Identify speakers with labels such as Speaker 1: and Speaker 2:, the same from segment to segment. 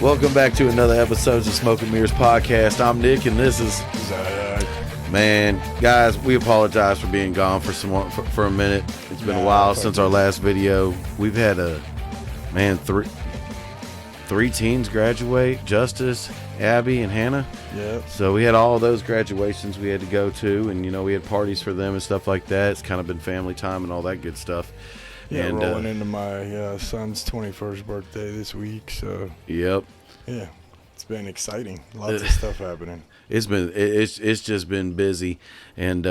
Speaker 1: Welcome back to another episode of Smoke and Mirrors Podcast. I'm Nick, and this is
Speaker 2: Zach.
Speaker 1: Man, guys, we apologize for being gone for a minute. It's been a while since our last video. We've had three teens graduate: Justice, Abby, and Hannah.
Speaker 2: Yep.
Speaker 1: So we had all of those graduations we had to go to, and we had parties for them and stuff like that. It's kind of been family time and all that good stuff.
Speaker 2: Yeah,
Speaker 1: and,
Speaker 2: rolling into my son's 21st birthday this week, so
Speaker 1: Yep.
Speaker 2: yeah, it's been exciting. Lots of stuff happening.
Speaker 1: It's just been busy, and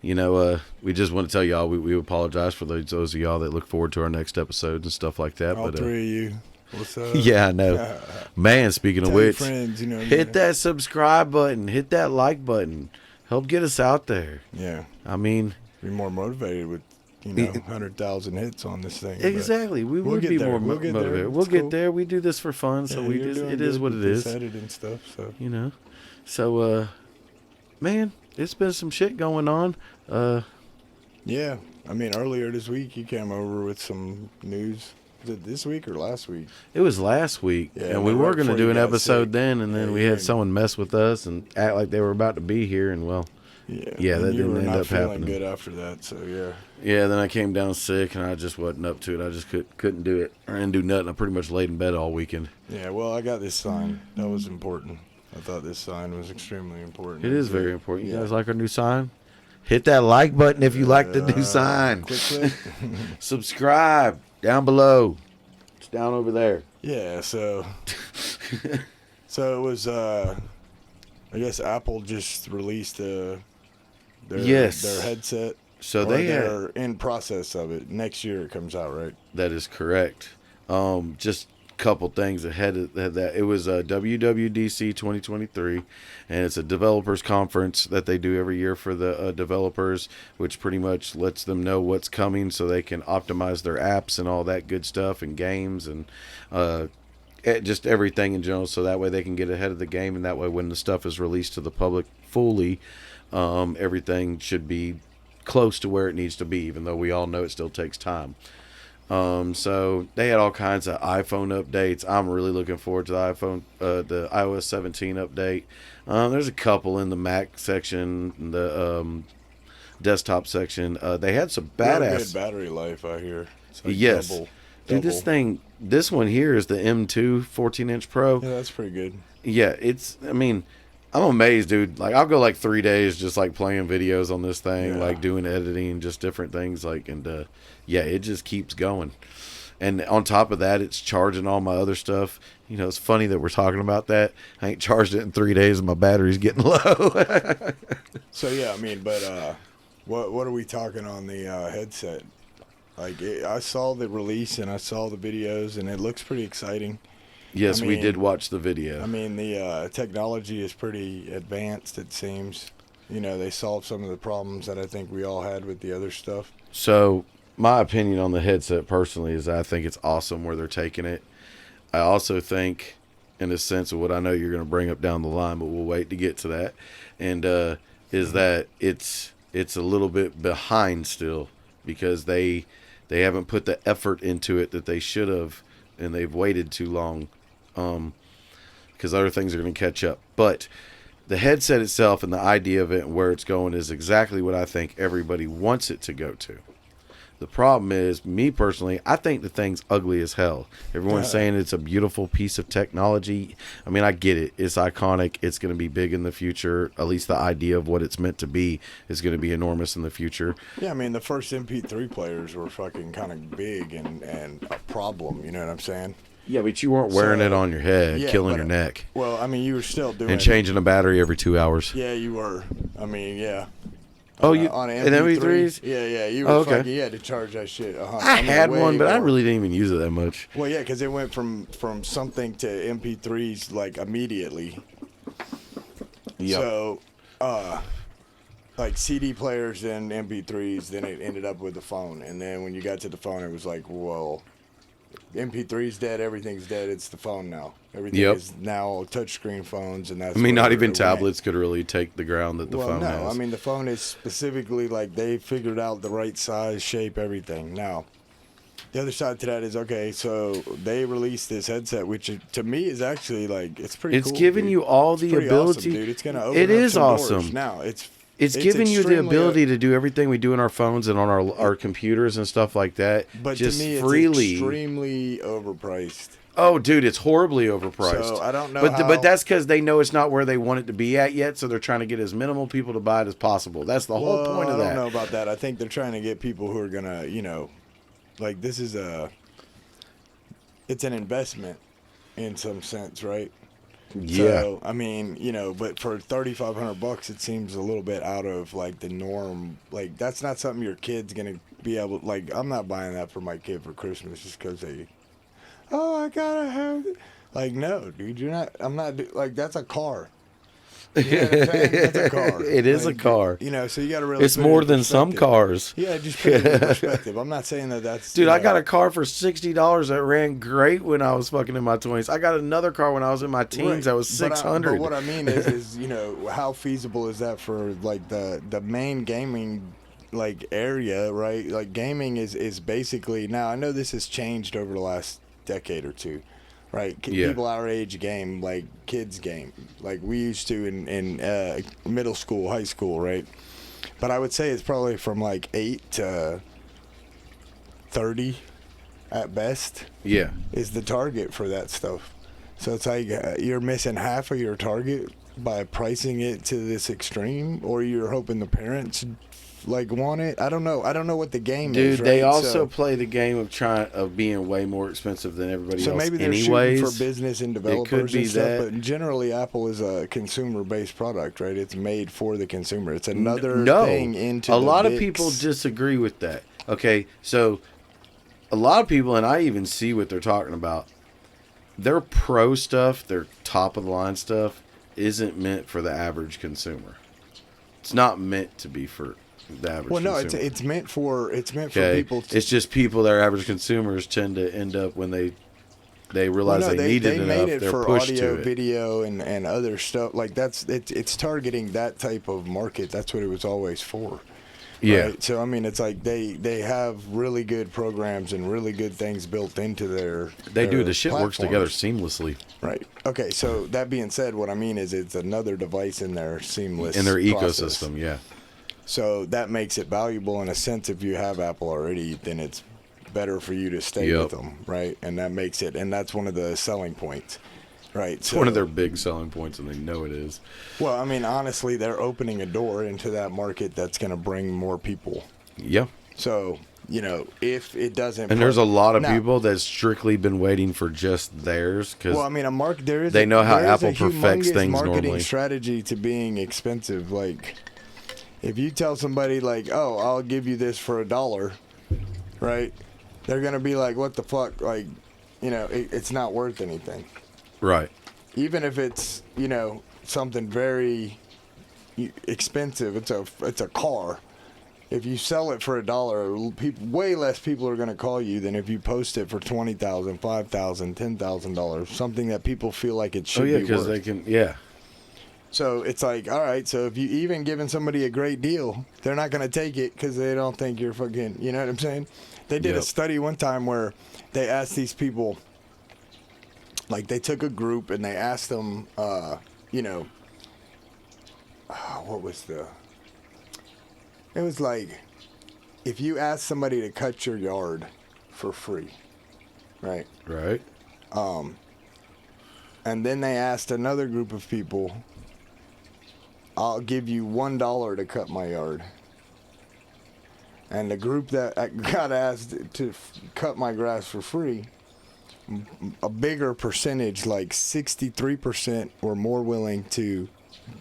Speaker 1: we just want to tell y'all we apologize for those of y'all that look forward to our next episodes and stuff like that.
Speaker 2: All
Speaker 1: but
Speaker 2: three of you, what's up?
Speaker 1: yeah, I know. Man, speaking of
Speaker 2: Tell your
Speaker 1: which,
Speaker 2: friends,
Speaker 1: hit that subscribe button, hit that like button, help get us out there.
Speaker 2: Yeah,
Speaker 1: I mean,
Speaker 2: be more motivated with 100,000 hits on this thing.
Speaker 1: exactly. We
Speaker 2: we'll
Speaker 1: would
Speaker 2: get
Speaker 1: be
Speaker 2: there.
Speaker 1: more
Speaker 2: We'll get
Speaker 1: motivated.
Speaker 2: there.
Speaker 1: We'll
Speaker 2: It's
Speaker 1: get
Speaker 2: cool.
Speaker 1: there. We do this for fun, so
Speaker 2: Yeah,
Speaker 1: it is what it is.
Speaker 2: Editing stuff, so
Speaker 1: So, man, it's been some shit going on.
Speaker 2: yeah. I mean, earlier this week you came over with some news. Was it this week or last week?
Speaker 1: It was last week,
Speaker 2: Yeah,
Speaker 1: and we
Speaker 2: right
Speaker 1: were going to
Speaker 2: before
Speaker 1: do
Speaker 2: you
Speaker 1: an
Speaker 2: got
Speaker 1: episode
Speaker 2: sick.
Speaker 1: then, and then
Speaker 2: Yeah,
Speaker 1: we
Speaker 2: you
Speaker 1: had
Speaker 2: didn't-
Speaker 1: someone mess with us and act like they were about to be here, and Yeah,
Speaker 2: and
Speaker 1: that
Speaker 2: you were
Speaker 1: didn't end
Speaker 2: not
Speaker 1: up
Speaker 2: feeling
Speaker 1: happening.
Speaker 2: good after that, so yeah.
Speaker 1: yeah, then I came down sick, and I just wasn't up to it. I just couldn't do it. I didn't do nothing. I pretty much laid in bed all weekend.
Speaker 2: Yeah, well, I got this sign. That was important. I thought this sign was extremely important.
Speaker 1: It is very important. You
Speaker 2: Yeah.
Speaker 1: guys like our new sign? Hit that like button if you like the new sign.
Speaker 2: Click.
Speaker 1: Subscribe down below. It's down over there.
Speaker 2: Yeah, so it was I guess Apple just released their headset.
Speaker 1: So
Speaker 2: Or
Speaker 1: they're
Speaker 2: in process of it. Next year it comes out, right?
Speaker 1: That is correct. Just a couple things ahead of that. It was WWDC 2023, and it's a developers conference that they do every year for the developers, which pretty much lets them know what's coming so they can optimize their apps and all that good stuff and games and just everything in general, so that way they can get ahead of the game, and that way when the stuff is released to the public fully, everything should be close to where it needs to be, even though we all know it still takes time. So they had all kinds of iPhone updates. I'm really looking forward to the iOS 17 update. There's a couple in the Mac section, the desktop section. They had some
Speaker 2: Really
Speaker 1: badass
Speaker 2: good battery life, I hear. It's like
Speaker 1: Yes.
Speaker 2: double.
Speaker 1: Dude, this one here is the M2 14-inch Pro.
Speaker 2: Yeah, that's pretty good.
Speaker 1: Yeah, I'm amazed, dude. Like, I'll go like 3 days just like playing videos on this thing,
Speaker 2: Yeah.
Speaker 1: like doing editing, just different things. It just keeps going. And on top of that, it's charging all my other stuff. It's funny that we're talking about that. I ain't charged it in 3 days and my battery's getting low.
Speaker 2: So yeah, I mean, but what are we talking on the headset? Like, I saw the release and I saw the videos, and it looks pretty exciting.
Speaker 1: Yes,
Speaker 2: I
Speaker 1: we
Speaker 2: mean-
Speaker 1: did watch the video.
Speaker 2: I mean, the technology is pretty advanced, it seems. They solved some of the problems that I think we all had with the other stuff.
Speaker 1: So, my opinion on the headset personally is I think it's awesome where they're taking it. I also think, in a sense of what I know you're going to bring up down the line, but we'll wait to get to that, and is that it's a little bit behind still because they haven't put the effort into it that they should have, and they've waited too long because other things are going to catch up. But the headset itself and the idea of it and where it's going is exactly what I think everybody wants it to go to. The problem is, me personally, I think the thing's ugly as hell. Everyone's saying it's a beautiful piece of technology. I mean, I get it. It's iconic. It's going to be big in the future. At least the idea of what it's meant to be is going to be enormous in the future.
Speaker 2: Yeah, I mean, the first MP3 players were fucking kind of big and a problem, you know what I'm saying?
Speaker 1: Yeah, but you weren't wearing it on your head,
Speaker 2: yeah,
Speaker 1: killing
Speaker 2: but,
Speaker 1: your neck,
Speaker 2: Well, I mean, you were still doing
Speaker 1: and changing a battery every 2 hours.
Speaker 2: Yeah, you were. I mean, yeah.
Speaker 1: Oh, you
Speaker 2: on
Speaker 1: an MP3s?
Speaker 2: Yeah, you were
Speaker 1: Okay.
Speaker 2: fucking, you had to charge that shit.
Speaker 1: I had
Speaker 2: way
Speaker 1: one, but I
Speaker 2: more.
Speaker 1: really didn't even use it that much.
Speaker 2: Well, yeah, because it went from something to MP3s like immediately.
Speaker 1: Yep.
Speaker 2: So, like CD players and MP3s, then it ended up with the phone, and then when you got to the phone, it was like, well, MP3's dead, everything's dead. It's the phone now. Everything
Speaker 1: Yep.
Speaker 2: is now touchscreen phones, and that's.
Speaker 1: I mean,
Speaker 2: where
Speaker 1: not even
Speaker 2: it went.
Speaker 1: tablets could really take the ground that the
Speaker 2: Well,
Speaker 1: phone
Speaker 2: no,
Speaker 1: has.
Speaker 2: I mean the phone is specifically like they figured out the right size, shape, everything. Now, the other side to that is, okay, so they released this headset, which to me is actually like, it's pretty
Speaker 1: It's
Speaker 2: cool,
Speaker 1: giving
Speaker 2: dude.
Speaker 1: you all
Speaker 2: It's
Speaker 1: the
Speaker 2: pretty
Speaker 1: ability.
Speaker 2: awesome, dude. It's going to open
Speaker 1: It
Speaker 2: up
Speaker 1: is
Speaker 2: some
Speaker 1: awesome.
Speaker 2: doors. Now,
Speaker 1: It's giving you the
Speaker 2: extremely,
Speaker 1: ability to do everything we do on our phones and on our computers and stuff like that.
Speaker 2: but
Speaker 1: just
Speaker 2: to me,
Speaker 1: freely.
Speaker 2: it's extremely overpriced.
Speaker 1: Oh, dude, it's horribly overpriced.
Speaker 2: So I don't know
Speaker 1: but that's because they know it's not where they want it to be at yet, so they're trying to get as minimal people to buy it as possible. That's the whole point of
Speaker 2: I
Speaker 1: that.
Speaker 2: don't know about that. I think they're trying to get people who are gonna, like this is it's an investment in some sense, right?
Speaker 1: Yeah.
Speaker 2: So, I mean, but for $3,500, it seems a little bit out of like the norm. Like that's not something your kid's gonna be able. Like I'm not buying that for my kid for Christmas just because I gotta have it. Like no, dude, you're not. I'm not like that's a car. You know what I'm saying? That's a car.
Speaker 1: It is
Speaker 2: Like,
Speaker 1: a car.
Speaker 2: So you got to really.
Speaker 1: It's
Speaker 2: put it
Speaker 1: more
Speaker 2: in
Speaker 1: than some
Speaker 2: perspective.
Speaker 1: cars.
Speaker 2: Yeah, just put it in perspective. I'm not saying that's.
Speaker 1: Dude, I got a car for $60 that ran great when I was fucking in my 20s. I got another car when I was in my teens
Speaker 2: Right.
Speaker 1: that was $600.
Speaker 2: But what I mean is how feasible is that for like the main gaming like area, right? Like gaming is basically now. I know this has changed over the last decade or two, right?
Speaker 1: Yeah.
Speaker 2: People our age game like kids game like we used to in middle school, high school, right? But I would say it's probably from like 8 to 30 at best.
Speaker 1: Yeah.
Speaker 2: Is the target for that stuff. So it's like you're missing half of your target by pricing it to this extreme, or you're hoping the parents like want it. I don't know what the game is.
Speaker 1: Dude, they
Speaker 2: right?
Speaker 1: also play the game of being way more expensive than everybody
Speaker 2: So
Speaker 1: else.
Speaker 2: maybe they're
Speaker 1: anyways.
Speaker 2: shooting for business and
Speaker 1: It could
Speaker 2: developers
Speaker 1: be
Speaker 2: and stuff,
Speaker 1: that.
Speaker 2: but generally Apple is a consumer-based product, right? It's made for the consumer. It's another
Speaker 1: No.
Speaker 2: thing into
Speaker 1: a
Speaker 2: the
Speaker 1: lot of
Speaker 2: VIX.
Speaker 1: people disagree with that. Okay, so a lot of people, and I even see what they're talking about, their pro stuff, their top of the line stuff, isn't meant for the average consumer. It's not meant to be for the average
Speaker 2: Well, no,
Speaker 1: consumer.
Speaker 2: it's meant for
Speaker 1: Okay,
Speaker 2: people.
Speaker 1: it's just people that are average consumers tend to end up when they realize
Speaker 2: Well, no,
Speaker 1: they need it enough,
Speaker 2: made it
Speaker 1: they're
Speaker 2: for
Speaker 1: pushed
Speaker 2: audio,
Speaker 1: to it.
Speaker 2: video, and other stuff. Like it's targeting that type of market. That's what it was always for.
Speaker 1: Yeah.
Speaker 2: Right? So I mean, it's like they have really good programs and really good things built into their.
Speaker 1: They do.
Speaker 2: their
Speaker 1: The shit works together
Speaker 2: platforms.
Speaker 1: seamlessly
Speaker 2: Right. Okay. So that being said, what I mean is it's another device in their seamless
Speaker 1: in their
Speaker 2: process.
Speaker 1: ecosystem. Yeah.
Speaker 2: So that makes it valuable in a sense. If you have Apple already, then it's better for you to stay
Speaker 1: Yep.
Speaker 2: with them, right? And that makes it, and that's one of the selling points, right?
Speaker 1: It's one of their big selling points, and they know it is.
Speaker 2: Well, I mean, honestly, they're opening a door into that market that's going to bring more people.
Speaker 1: Yeah.
Speaker 2: So, if it doesn't,
Speaker 1: And there's a lot of
Speaker 2: Now-
Speaker 1: people that's strictly been waiting for just theirs because
Speaker 2: Well, I mean, there is.
Speaker 1: They know how
Speaker 2: there is a
Speaker 1: Apple perfects
Speaker 2: humongous
Speaker 1: things
Speaker 2: marketing
Speaker 1: normally.
Speaker 2: strategy to being expensive. Like, if you tell somebody like, "Oh, I'll give you this for $1," right? They're gonna be like, "What the fuck?" Like, it's not worth anything.
Speaker 1: right.
Speaker 2: Even if it's something very expensive, it's a car. If you sell it for $1, way less people are going to call you than if you post it for $20,000, $5,000, $10,000. Something that people feel like it should
Speaker 1: Oh yeah,
Speaker 2: be
Speaker 1: because
Speaker 2: worth.
Speaker 1: they can. Yeah.
Speaker 2: So it's like, all right. So if you even giving somebody a great deal, they're not going to take it because they don't think you're fucking. You know what I'm saying? They did a
Speaker 1: Yep.
Speaker 2: study one time where they asked these people. Like they took a group and they asked them, what was the? It was like, if you ask somebody to cut your yard for free, right?
Speaker 1: Right.
Speaker 2: And then they asked another group of people, I'll give you $1 to cut my yard. And the group that got asked to cut my grass for free, a bigger percentage, like 63%, were more willing to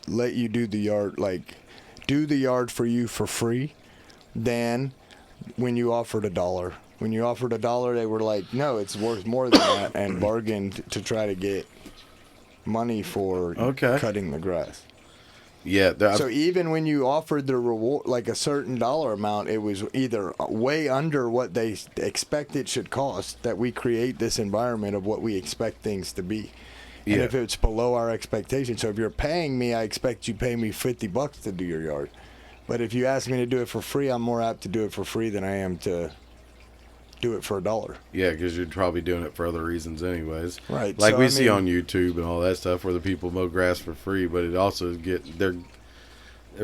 Speaker 2: let you do the yard, like do the yard for you for free than when you offered $1. When you offered $1, they were like, no, it's worth more than that, and bargained to try to get money for
Speaker 1: Okay.
Speaker 2: cutting the grass.
Speaker 1: Yeah.
Speaker 2: So even when you offered the reward, like a certain dollar amount, it was either way under what they expect it should cost, that we create this environment of what we expect things to be. And
Speaker 1: Yeah.
Speaker 2: if it's below our expectation, so if you're paying me, I expect you pay me $50 to do your yard. But if you ask me to do it for free, I'm more apt to do it for free than I am to do it for $1.
Speaker 1: Yeah, because you're probably doing it for other reasons, anyways.
Speaker 2: Right.
Speaker 1: Like
Speaker 2: so,
Speaker 1: we
Speaker 2: I
Speaker 1: see
Speaker 2: mean,
Speaker 1: on YouTube and all that stuff, where the people mow grass for free, but it also they're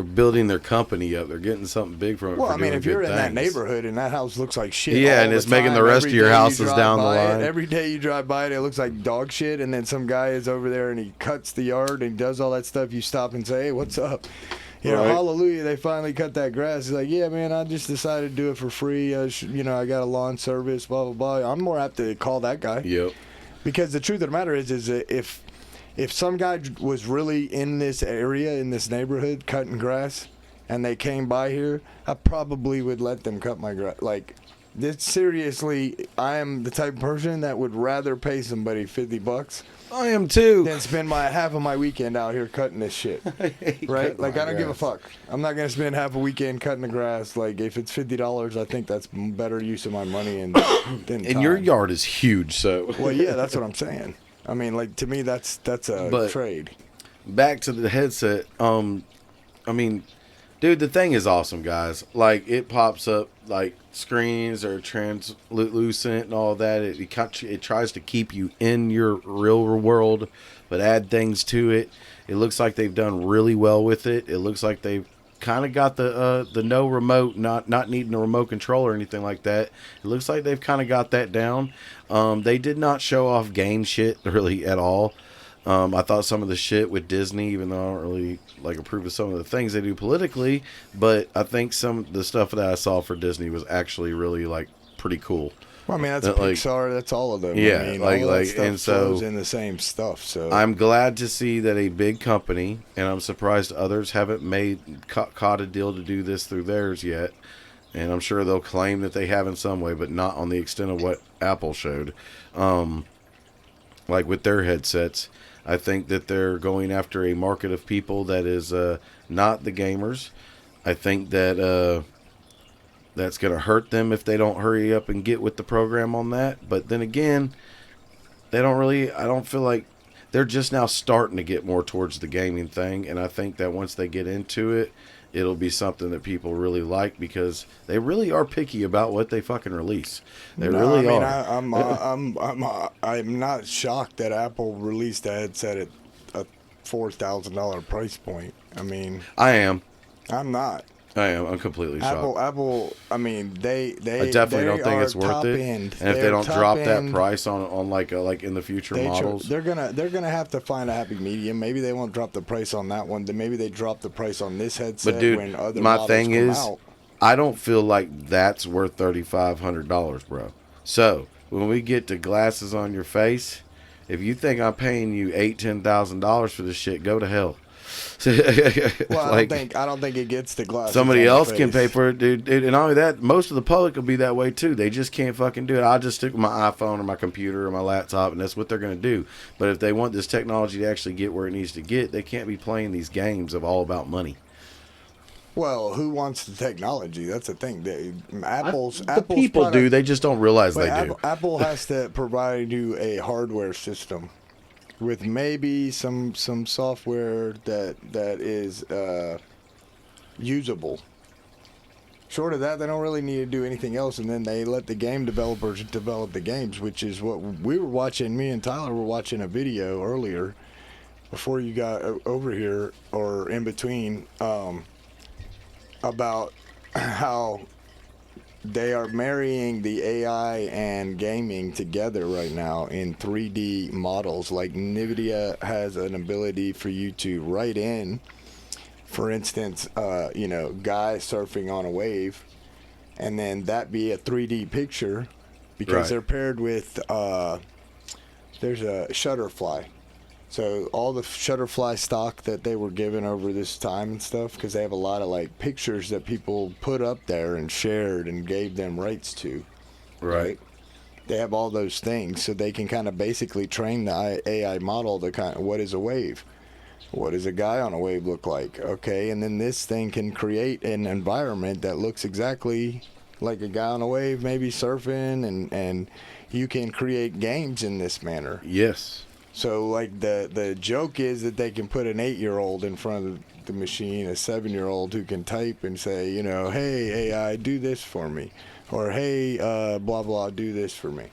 Speaker 1: building their company up. They're getting something big from it.
Speaker 2: Well,
Speaker 1: for
Speaker 2: I mean,
Speaker 1: doing
Speaker 2: if you're
Speaker 1: good
Speaker 2: in that
Speaker 1: things.
Speaker 2: neighborhood and that house looks like shit,
Speaker 1: Yeah,
Speaker 2: all
Speaker 1: and
Speaker 2: the
Speaker 1: it's making the
Speaker 2: time,
Speaker 1: rest of
Speaker 2: every
Speaker 1: your
Speaker 2: day you
Speaker 1: houses
Speaker 2: drive
Speaker 1: down the
Speaker 2: by it,
Speaker 1: line.
Speaker 2: every day you drive by it, it looks like dog shit, and then some guy is over there and he cuts the yard and does all that stuff. You stop and say, "Hey, what's up?" You know,
Speaker 1: Right.
Speaker 2: hallelujah, they finally cut that grass. He's like, "Yeah, man, I just decided to do it for free. You know, I got a lawn service, blah blah blah." I'm more apt to call that guy.
Speaker 1: Yep.
Speaker 2: Because the truth of the matter is that if some guy was really in this area, in this neighborhood, cutting grass, and they came by here, I probably would let them cut my grass. Like, this seriously, I am the type of person that would rather pay somebody $50
Speaker 1: I am too.
Speaker 2: than spend half of my weekend out here cutting this shit. Right? Like, I don't give a fuck. I'm not gonna spend half a weekend cutting the grass. Like, if it's $50, I think that's better use of my money than
Speaker 1: And your
Speaker 2: time.
Speaker 1: yard is huge, so.
Speaker 2: Well, yeah, that's what I'm saying. I mean, like, to me, that's a
Speaker 1: But-
Speaker 2: trade.
Speaker 1: Back to the headset. I mean, dude, the thing is awesome, guys. Like, it pops up like screens are translucent and all that. It tries to keep you in your real world, but add things to it. It looks like they've done really well with it. It looks like they've kind of got the no remote, not needing a remote control or anything like that. It looks like they've kind of got that down. They did not show off game shit really at all. I thought some of the shit with Disney, even though I don't really approve of some of the things they do politically, but I think some of the stuff that I saw for Disney was actually really pretty cool.
Speaker 2: Well, I mean, that's
Speaker 1: Like-
Speaker 2: Pixar. That's all of them.
Speaker 1: Yeah,
Speaker 2: I mean,
Speaker 1: like-
Speaker 2: all that
Speaker 1: like-
Speaker 2: stuff
Speaker 1: and so-
Speaker 2: flows in the same stuff. So
Speaker 1: I'm glad to see that a big company, and I'm surprised others haven't caught a deal to do this through theirs yet. And I'm sure they'll claim that they have in some way, but not on the extent of what Apple showed. Like with their headsets, I think that they're going after a market of people that is not the gamers. I think that that's going to hurt them if they don't hurry up and get with the program on that. But then again, I don't feel like they're just now starting to get more towards the gaming thing. And I think that once they get into it, it'll be something that people really like because they really are picky about what they fucking release. They really are.
Speaker 2: I'm not shocked that Apple released a headset at a $4,000 price point. I mean,
Speaker 1: I am.
Speaker 2: I'm not.
Speaker 1: I'm completely shocked.
Speaker 2: Apple. I mean, they.
Speaker 1: I definitely don't think
Speaker 2: are
Speaker 1: it's worth
Speaker 2: top
Speaker 1: it.
Speaker 2: end.
Speaker 1: And if they
Speaker 2: They're
Speaker 1: don't
Speaker 2: top
Speaker 1: drop that
Speaker 2: end.
Speaker 1: price on like in the future models,
Speaker 2: They're gonna have to find a happy medium. Maybe they won't drop the price on that one. Then maybe they drop the price on this headset
Speaker 1: but dude,
Speaker 2: when other
Speaker 1: my
Speaker 2: models
Speaker 1: thing
Speaker 2: come
Speaker 1: is,
Speaker 2: out.
Speaker 1: I don't feel like that's worth $3,500, bro. So when we get to glasses on your face, if you think I'm paying you $10,000 for this shit, go to hell.
Speaker 2: Well, I don't think it gets the glasses.
Speaker 1: Somebody
Speaker 2: on the
Speaker 1: else can
Speaker 2: face.
Speaker 1: pay for it, dude. And not only that, most of the public will be that way too. They just can't fucking do it. I'll just stick with my iPhone or my computer or my laptop, and that's what they're going to do. But if they want this technology to actually get where it needs to get, they can't be playing these games of all about money.
Speaker 2: Well, who wants the technology? That's the thing. Apple's
Speaker 1: People
Speaker 2: product,
Speaker 1: do. They just don't realize
Speaker 2: but
Speaker 1: they do.
Speaker 2: Apple has to provide you a hardware system with maybe some software that is usable. Short of that, they don't really need to do anything else, and then they let the game developers develop the games, which is what we were watching. Me and Tyler were watching a video earlier before you got over here, or in between, about how they are marrying the AI and gaming together right now in 3D models. Like NVIDIA has an ability for you to write in, for instance, guy surfing on a wave, and then that be a 3D picture because
Speaker 1: Right.
Speaker 2: they're paired with, there's a Shutterfly. So all the Shutterfly stock that they were given over this time and stuff, because they have a lot of pictures that people put up there and shared and gave them rights to.
Speaker 1: Right.
Speaker 2: They have all those things, so they can kind of basically train the AI model to kind of, what is a wave? What does a guy on a wave look like? Okay, and then this thing can create an environment that looks exactly like a guy on a wave, maybe surfing, and you can create games in this manner.
Speaker 1: Yes.
Speaker 2: So, the joke is that they can put an 8-year-old in front of the machine, a 7-year-old who can type and say, hey, AI, do this for me. or hey, blah blah, do this for me,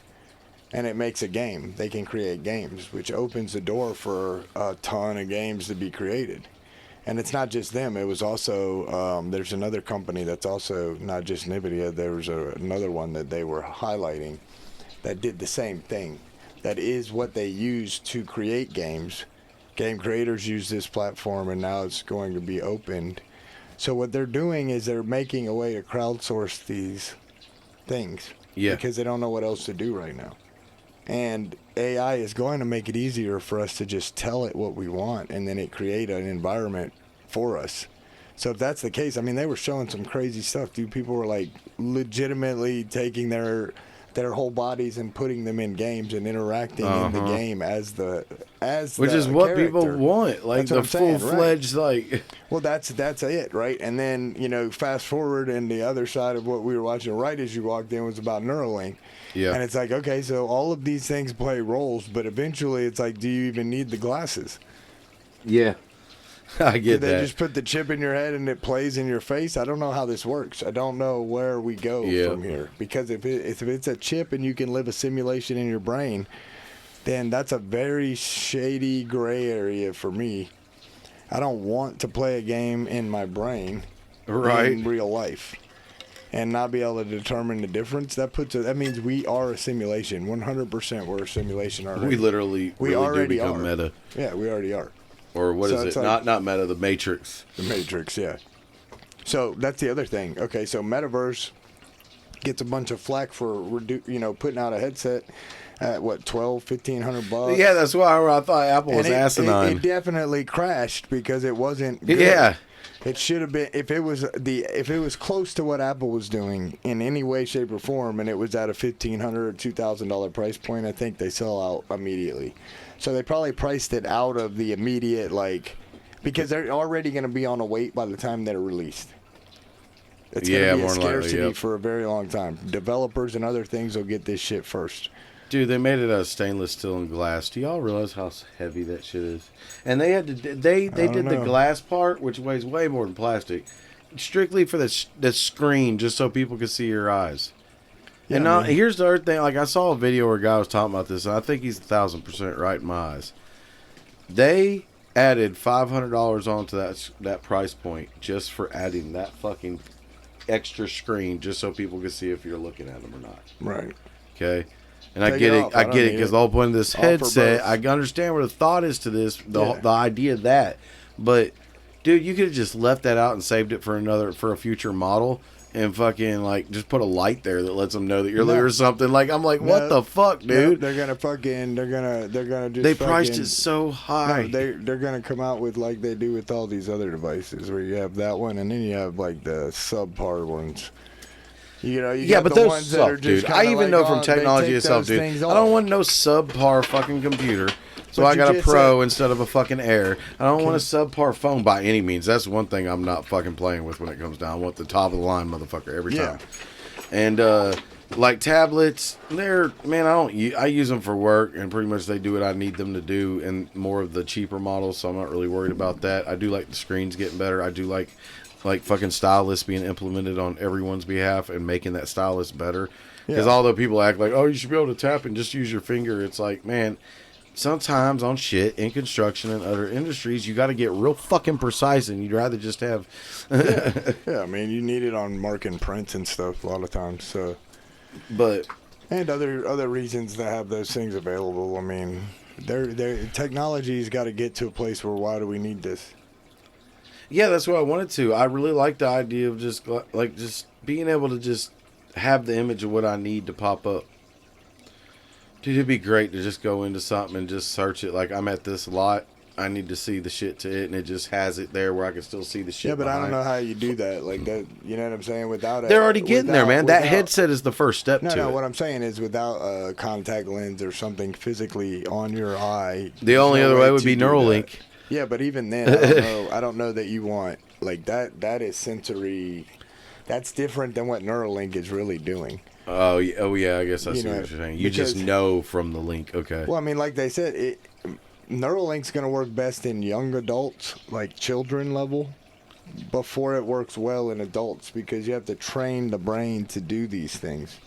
Speaker 2: and it makes a game. They can create games, which opens the door for a ton of games to be created. And it's not just them. It was also there's another company that's also not just NVIDIA. There was another one that they were highlighting that did the same thing. That is what they use to create games. Game creators use this platform, and now it's going to be opened. So what they're doing is they're making a way to crowdsource these things.
Speaker 1: Yeah.
Speaker 2: Because they don't know what else to do right now. And AI is going to make it easier for us to just tell it what we want, and then it create an environment for us. So if that's the case, I mean, they were showing some crazy stuff, dude. People were like legitimately taking their whole bodies and putting them in games and interacting in the game as
Speaker 1: which is what
Speaker 2: character.
Speaker 1: people want, like the full-fledged, right. Like.
Speaker 2: Well, that's it, right? And then fast forward, and the other side of what we were watching right as you walked in was about Neuralink.
Speaker 1: Yeah.
Speaker 2: And it's like, okay, so all of these things play roles, but eventually it's like, do you even need the glasses?
Speaker 1: Yeah. I get that.
Speaker 2: They just put the chip in your head and it plays in your face? I don't know how this works. I don't know where we go from here. Because if it's a chip and you can live a simulation in your brain, then that's a very shady gray area for me. I don't want to play a game in my brain in real life and not be able to determine the difference. That means we are a simulation. 100% we're a simulation already.
Speaker 1: We literally do become meta.
Speaker 2: Yeah, we already are.
Speaker 1: Or what is it? Like, not meta, the Matrix.
Speaker 2: The Matrix, yeah. So that's the other thing. Okay, so Metaverse gets a bunch of flack for putting out a headset at what, $1,200-$1,500.
Speaker 1: Yeah, that's why I thought Apple was asinine.
Speaker 2: It definitely crashed because it wasn't good.
Speaker 1: Yeah.
Speaker 2: It should have been if it was close to what Apple was doing in any way, shape, or form, and it was at a $1,500 or $2,000 price point. I think they sell out immediately. So they probably priced it out of the immediate because they're already going to be on a wait by the time they're released. It's going to be a scarcity for a very long time. Developers and other things will get this shit first.
Speaker 1: Dude, they made it out of stainless steel and glass. Do y'all realize how heavy that shit is? And they had to they did the glass part, which weighs way more than plastic, strictly for the screen, just so people could see your eyes. Yeah, and now here's the other thing. Like, I saw a video where a guy was talking about this, and I think he's 1,000% right in my eyes. They added $500 onto that price point just for adding that fucking extra screen, just so people could see if you're looking at them or not.
Speaker 2: Right.
Speaker 1: Okay. And I get it. I get it because the whole point of this headset, I understand where the thought is to this, the idea of that. But, dude, you could have just left that out and saved it for a future model. And fucking just put a light there that lets them know that you're there or something. Like, I'm like, what the fuck, dude?
Speaker 2: They're gonna just.
Speaker 1: They priced it so high.
Speaker 2: No, they're gonna come out with like they do with all these other devices, where you have that one and then you have like the subpar ones.
Speaker 1: But those suck, dude. I even know from technology itself, dude. I don't want no subpar fucking computer. So I got a Pro instead of a fucking Air. I don't want a subpar phone by any means. That's one thing I'm not fucking playing with when it comes down. I want the top of the line motherfucker every time. And like tablets, I use them for work, and pretty much they do what I need them to do, and more of the cheaper models, so I'm not really worried about that. I do like the screens getting better. I do like fucking stylus being implemented on everyone's behalf and making that stylus better. Because although people act like, oh, you should be able to tap and just use your finger, it's like, man, sometimes on shit in construction and other industries, you got to get real fucking precise, and you'd rather just have.
Speaker 2: I mean, you need it on marking prints and stuff a lot of times. So, and other reasons to have those things available. I mean, technology's got to get to a place where why do we need this?
Speaker 1: Yeah, that's what I wanted to. I really like the idea of just being able to just have the image of what I need to pop up. Dude, it'd be great to just go into something and just search it. Like, I'm at this lot, I need to see the shit to it, and it just has it there where I can still see the shit.
Speaker 2: Yeah, but behind. I don't know how you do that. Like that, you know what I'm saying?
Speaker 1: They're already getting there, man. That headset is the first step to it.
Speaker 2: No, what I'm saying is without a contact lens or something physically on your eye.
Speaker 1: The only other way would be Neuralink.
Speaker 2: Yeah, but even then, I don't know that you want like that. That is sensory. That's different than what Neuralink is really doing.
Speaker 1: Oh yeah. I guess I see what you're saying. You just know from the link. Okay.
Speaker 2: Well, I mean, like they said, Neuralink's going to work best in young adults, like children level. before it works well in adults because you have to train the brain to do these things.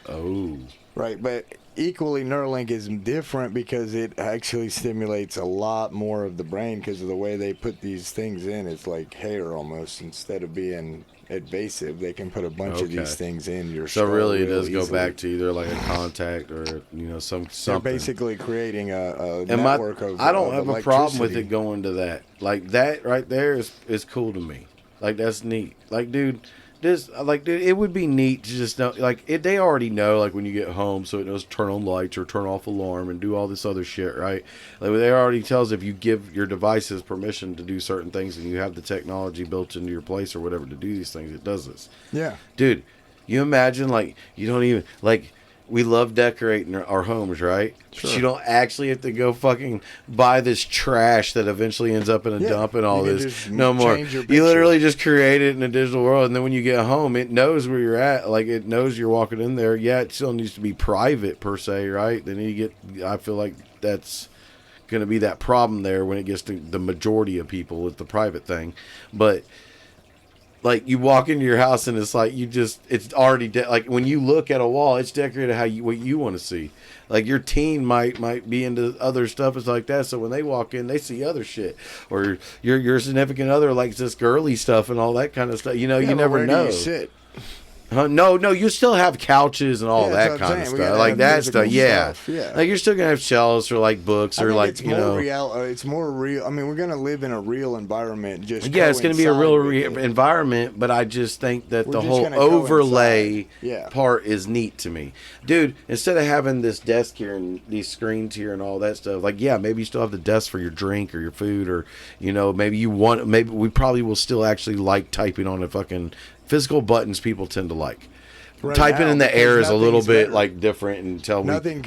Speaker 1: Oh.
Speaker 2: Right, but equally Neuralink is different because it actually stimulates a lot more of the brain because of the way they put these things in. It's like hair almost. Instead of being invasive, they can put a bunch of these things in your
Speaker 1: So
Speaker 2: skull
Speaker 1: really, it
Speaker 2: real
Speaker 1: does go
Speaker 2: easily.
Speaker 1: back to either like a contact or
Speaker 2: They're
Speaker 1: something.
Speaker 2: basically creating a
Speaker 1: And
Speaker 2: network of
Speaker 1: I don't
Speaker 2: of
Speaker 1: have a problem with
Speaker 2: electricity.
Speaker 1: it going to that. Like that right there is cool to me. Like that's neat. Like dude, it would be neat to just know. Like they already know. Like when you get home, so it knows turn on lights or turn off alarm and do all this other shit, right? Like they already tells if you give your devices permission to do certain things and you have the technology built into your place or whatever to do these things, it does this.
Speaker 2: Yeah.
Speaker 1: Dude, you imagine like you don't even like. We love decorating our homes, right?
Speaker 2: Sure.
Speaker 1: But you don't actually have to go fucking buy this trash that eventually ends up in a dump and all
Speaker 2: you can
Speaker 1: this.
Speaker 2: just
Speaker 1: No more.
Speaker 2: change your
Speaker 1: You
Speaker 2: picture.
Speaker 1: literally just create it in a digital world, and then when you get home, it knows where you're at. Like it knows you're walking in there. Yeah, it still needs to be private per se, right? Then you get. I feel like that's going to be that problem there when it gets to the majority of people with the private thing, but. Like you walk into your house and it's like it's already like when you look at a wall, it's decorated what you want to see. Like your teen might be into other stuff it's like that, so when they walk in, they see other shit. Or your significant other likes this girly stuff and all that kind of stuff. You know,
Speaker 2: Yeah,
Speaker 1: you
Speaker 2: but
Speaker 1: never
Speaker 2: where
Speaker 1: know.
Speaker 2: do you sit?
Speaker 1: Huh? No, you still have couches and all
Speaker 2: Yeah,
Speaker 1: that
Speaker 2: that's what I'm
Speaker 1: kind of
Speaker 2: saying. We
Speaker 1: stuff,
Speaker 2: gotta
Speaker 1: like
Speaker 2: have
Speaker 1: that
Speaker 2: physical
Speaker 1: stuff. Yeah.
Speaker 2: stuff, yeah.
Speaker 1: Like you're still gonna have shelves for like books
Speaker 2: I
Speaker 1: or
Speaker 2: think
Speaker 1: like
Speaker 2: it's
Speaker 1: you
Speaker 2: more
Speaker 1: know.
Speaker 2: real. It's more real. I mean, we're gonna live in a real environment. Just
Speaker 1: Yeah, it's going to be a
Speaker 2: coincide
Speaker 1: real
Speaker 2: with it.
Speaker 1: environment, but I just think that
Speaker 2: We're
Speaker 1: the
Speaker 2: just
Speaker 1: whole
Speaker 2: gonna
Speaker 1: overlay
Speaker 2: coincide. Yeah.
Speaker 1: part is neat to me. Dude, instead of having this desk here and these screens here and all that stuff, like, yeah, maybe you still have the desk for your drink or your food or, you know, maybe we probably will still actually like typing on a fucking physical buttons people tend to like.
Speaker 2: Right
Speaker 1: Typing
Speaker 2: now,
Speaker 1: in the
Speaker 2: because
Speaker 1: air is a little
Speaker 2: nothing's
Speaker 1: bit
Speaker 2: better.
Speaker 1: like different and tell me.
Speaker 2: Nothing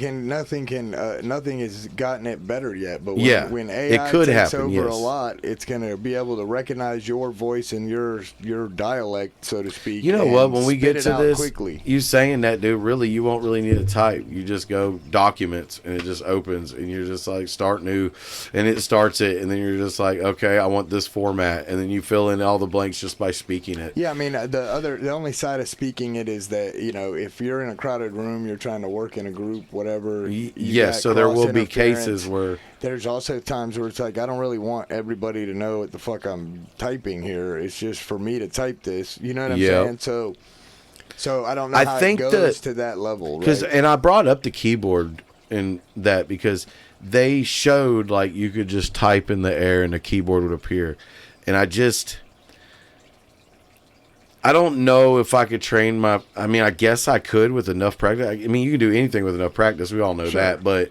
Speaker 2: has gotten it better yet. But
Speaker 1: Yeah,
Speaker 2: when
Speaker 1: it
Speaker 2: AI
Speaker 1: could
Speaker 2: takes
Speaker 1: happen,
Speaker 2: over
Speaker 1: yes.
Speaker 2: a lot, it's gonna be able to recognize your voice and your dialect, so to speak.
Speaker 1: You know
Speaker 2: and
Speaker 1: what? When we
Speaker 2: spit
Speaker 1: get
Speaker 2: it
Speaker 1: to
Speaker 2: out
Speaker 1: this,
Speaker 2: quickly.
Speaker 1: you saying that, dude, really, you won't really need to type. You just go documents, and it just opens, and you're just like start new, and it starts it, and then you're just like, okay, I want this format, and then you fill in all the blanks just by speaking it.
Speaker 2: Yeah, I mean the only side of speaking it is that if you're in a crowded room, you're trying to work in a group, whatever.
Speaker 1: Yes, so there will be cases where
Speaker 2: there's also times where it's like I don't really want everybody to know what the fuck I'm typing here. It's just for me to type this. You know what I'm
Speaker 1: Yep.
Speaker 2: saying? So I don't know
Speaker 1: I
Speaker 2: how
Speaker 1: think
Speaker 2: it goes to that level. Right?
Speaker 1: and I brought up the keyboard in that because they showed like you could just type in the air and the keyboard would appear, and I don't know if I could train I mean, I guess I could with enough practice. I mean, you can do anything with enough practice. We all know
Speaker 2: Sure.
Speaker 1: that. But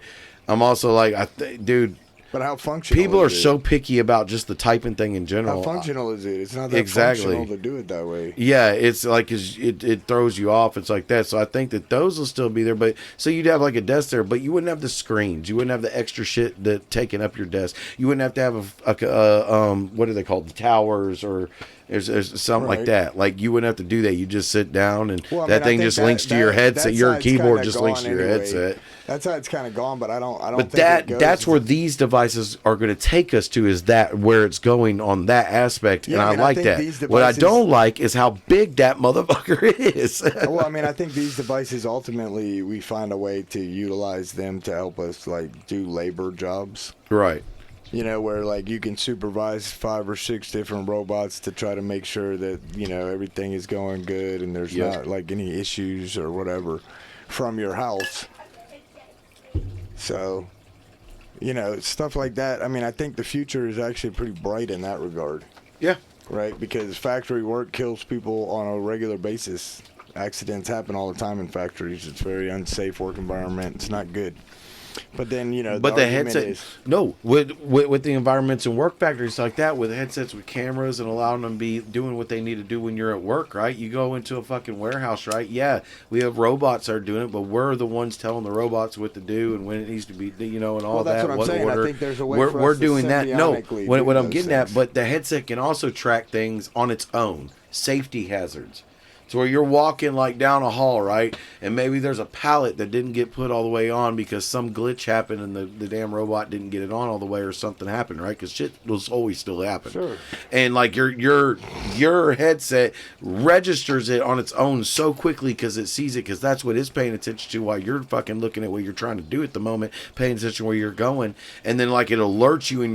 Speaker 1: I'm also like, dude,
Speaker 2: But how functional?
Speaker 1: people are
Speaker 2: is it?
Speaker 1: so picky about just the typing thing in general.
Speaker 2: How functional is it? It's not that
Speaker 1: Exactly.
Speaker 2: functional to do it that way.
Speaker 1: Yeah, it's like it throws you off. It's like that. So I think that those will still be there. But so you'd have like a desk there, but you wouldn't have the screens. You wouldn't have the extra shit that taking up your desk. You wouldn't have to have what are they called? The towers or there's something like
Speaker 2: Right.
Speaker 1: that. Like you wouldn't have to do that. You just sit down and
Speaker 2: Well, I
Speaker 1: that
Speaker 2: mean, I
Speaker 1: thing
Speaker 2: think
Speaker 1: just links to your headset.
Speaker 2: that
Speaker 1: Your
Speaker 2: side's
Speaker 1: keyboard
Speaker 2: kinda
Speaker 1: just links to
Speaker 2: gone
Speaker 1: your
Speaker 2: anyway.
Speaker 1: headset.
Speaker 2: That's how it's kind of gone, but I don't
Speaker 1: But
Speaker 2: think it goes
Speaker 1: that's where these devices are going to take us to is that where it's going on that aspect,
Speaker 2: Yeah,
Speaker 1: and
Speaker 2: I
Speaker 1: I
Speaker 2: mean, I
Speaker 1: like
Speaker 2: think
Speaker 1: that.
Speaker 2: these
Speaker 1: What I
Speaker 2: devices-
Speaker 1: don't like is how big that motherfucker is.
Speaker 2: Well, I mean, I think these devices ultimately we find a way to utilize them to help us like do labor jobs.
Speaker 1: Right.
Speaker 2: Where like you can supervise 5 or 6 different robots to try to make sure that everything is going good and there's
Speaker 1: Yep.
Speaker 2: not like any issues or whatever from your house. So, stuff like that. I mean, I think the future is actually pretty bright in that regard.
Speaker 1: Yeah.
Speaker 2: Right, because factory work kills people on a regular basis. Accidents happen all the time in factories. It's a very unsafe work environment. It's not good. But then,
Speaker 1: But the
Speaker 2: argument
Speaker 1: headset,
Speaker 2: is,
Speaker 1: no, with the environments and work factories like that, with headsets with cameras and allowing them to be doing what they need to do when you're at work, right? You go into a fucking warehouse, right? Yeah, we have robots that are doing it, but we're the ones telling the robots what to do and when it needs to be, and all
Speaker 2: Well, that's
Speaker 1: that.
Speaker 2: what I'm saying. I
Speaker 1: order.
Speaker 2: think there's a way
Speaker 1: we're,
Speaker 2: for
Speaker 1: we're
Speaker 2: us to
Speaker 1: doing that. No,
Speaker 2: symbiotically
Speaker 1: what
Speaker 2: do
Speaker 1: I'm
Speaker 2: those
Speaker 1: getting
Speaker 2: things.
Speaker 1: at, but the headset can also track things on its own, safety hazards. to where you're walking like down a hall, right? And maybe there's a pallet that didn't get put all the way on because some glitch happened and the damn robot didn't get it on all the way, or something happened, right? Because shit will always still happen.
Speaker 2: Sure.
Speaker 1: And like your headset registers it on its own so quickly because it sees it, because that's what it's paying attention to while you're fucking looking at what you're trying to do at the moment, paying attention where you're going, and then like it alerts you in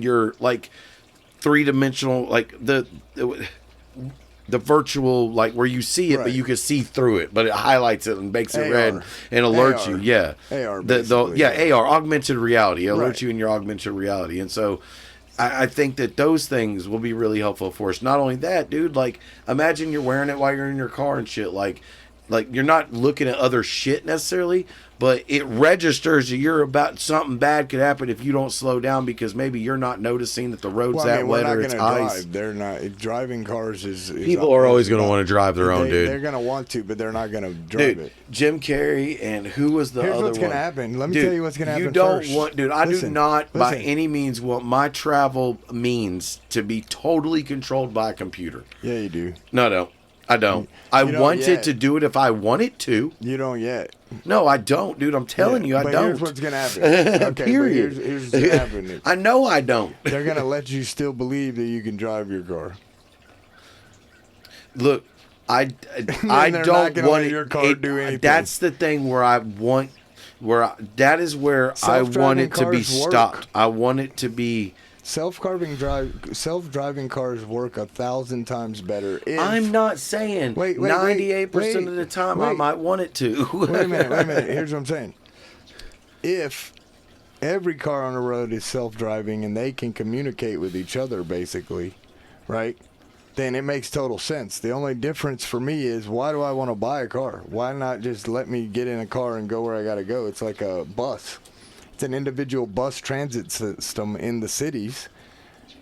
Speaker 1: your like three-dimensional, like the virtual, like where you see it,
Speaker 2: Right.
Speaker 1: but you can see through it, but it highlights it and makes it
Speaker 2: AR.
Speaker 1: red and alerts you. Yeah.
Speaker 2: AR,
Speaker 1: The
Speaker 2: basically.
Speaker 1: yeah, AR, augmented reality. It alerts
Speaker 2: Right.
Speaker 1: you in your augmented reality. And so I think that those things will be really helpful for us. Not only that, dude, like imagine you're wearing it while you're in your car and shit. Like you're not looking at other shit necessarily, but it registers that you're about something bad could happen if you don't slow down, because maybe you're not noticing that the road's
Speaker 2: Well, I
Speaker 1: that
Speaker 2: mean, we're
Speaker 1: wet
Speaker 2: not
Speaker 1: or
Speaker 2: going
Speaker 1: it's
Speaker 2: to
Speaker 1: ice.
Speaker 2: drive. They're not driving cars. Is
Speaker 1: People are always going to want to drive their own, dude.
Speaker 2: They're going to want to, but they're not going to drive
Speaker 1: Dude,
Speaker 2: it.
Speaker 1: Jim Carrey and who was the
Speaker 2: Here's
Speaker 1: other
Speaker 2: what's
Speaker 1: one?
Speaker 2: gonna happen. Let me
Speaker 1: Dude,
Speaker 2: tell you what's gonna happen
Speaker 1: You don't
Speaker 2: first.
Speaker 1: want, dude. I do
Speaker 2: Listen,
Speaker 1: not by
Speaker 2: listen.
Speaker 1: any means want my travel means to be totally controlled by a computer.
Speaker 2: Yeah, you do.
Speaker 1: No, I don't. I
Speaker 2: You don't
Speaker 1: want it
Speaker 2: yet.
Speaker 1: to do it if I want it to.
Speaker 2: You don't yet.
Speaker 1: No, I don't, dude. I'm telling you, I
Speaker 2: but
Speaker 1: don't.
Speaker 2: Here's what's gonna happen. Okay, but
Speaker 1: Period.
Speaker 2: here's what's gonna happen.
Speaker 1: I know I don't.
Speaker 2: They're gonna let you still believe that you can drive your car.
Speaker 1: Look, I
Speaker 2: they're
Speaker 1: don't
Speaker 2: not gonna
Speaker 1: want
Speaker 2: let your car do anything.
Speaker 1: That's the thing where I want, that is where I
Speaker 2: Self-driving
Speaker 1: want it to be
Speaker 2: cars work.
Speaker 1: stopped. I want it to be.
Speaker 2: Self-driving cars work 1,000 times better.
Speaker 1: I'm not saying
Speaker 2: Wait,
Speaker 1: 98% of the time I
Speaker 2: wait.
Speaker 1: might want it to.
Speaker 2: Wait a minute. Here's what I'm saying. If every car on the road is self-driving and they can communicate with each other, basically, right? Then it makes total sense. The only difference for me is, why do I want to buy a car? Why not just let me get in a car and go where I got to go? It's like a bus. It's an individual bus transit system in the cities.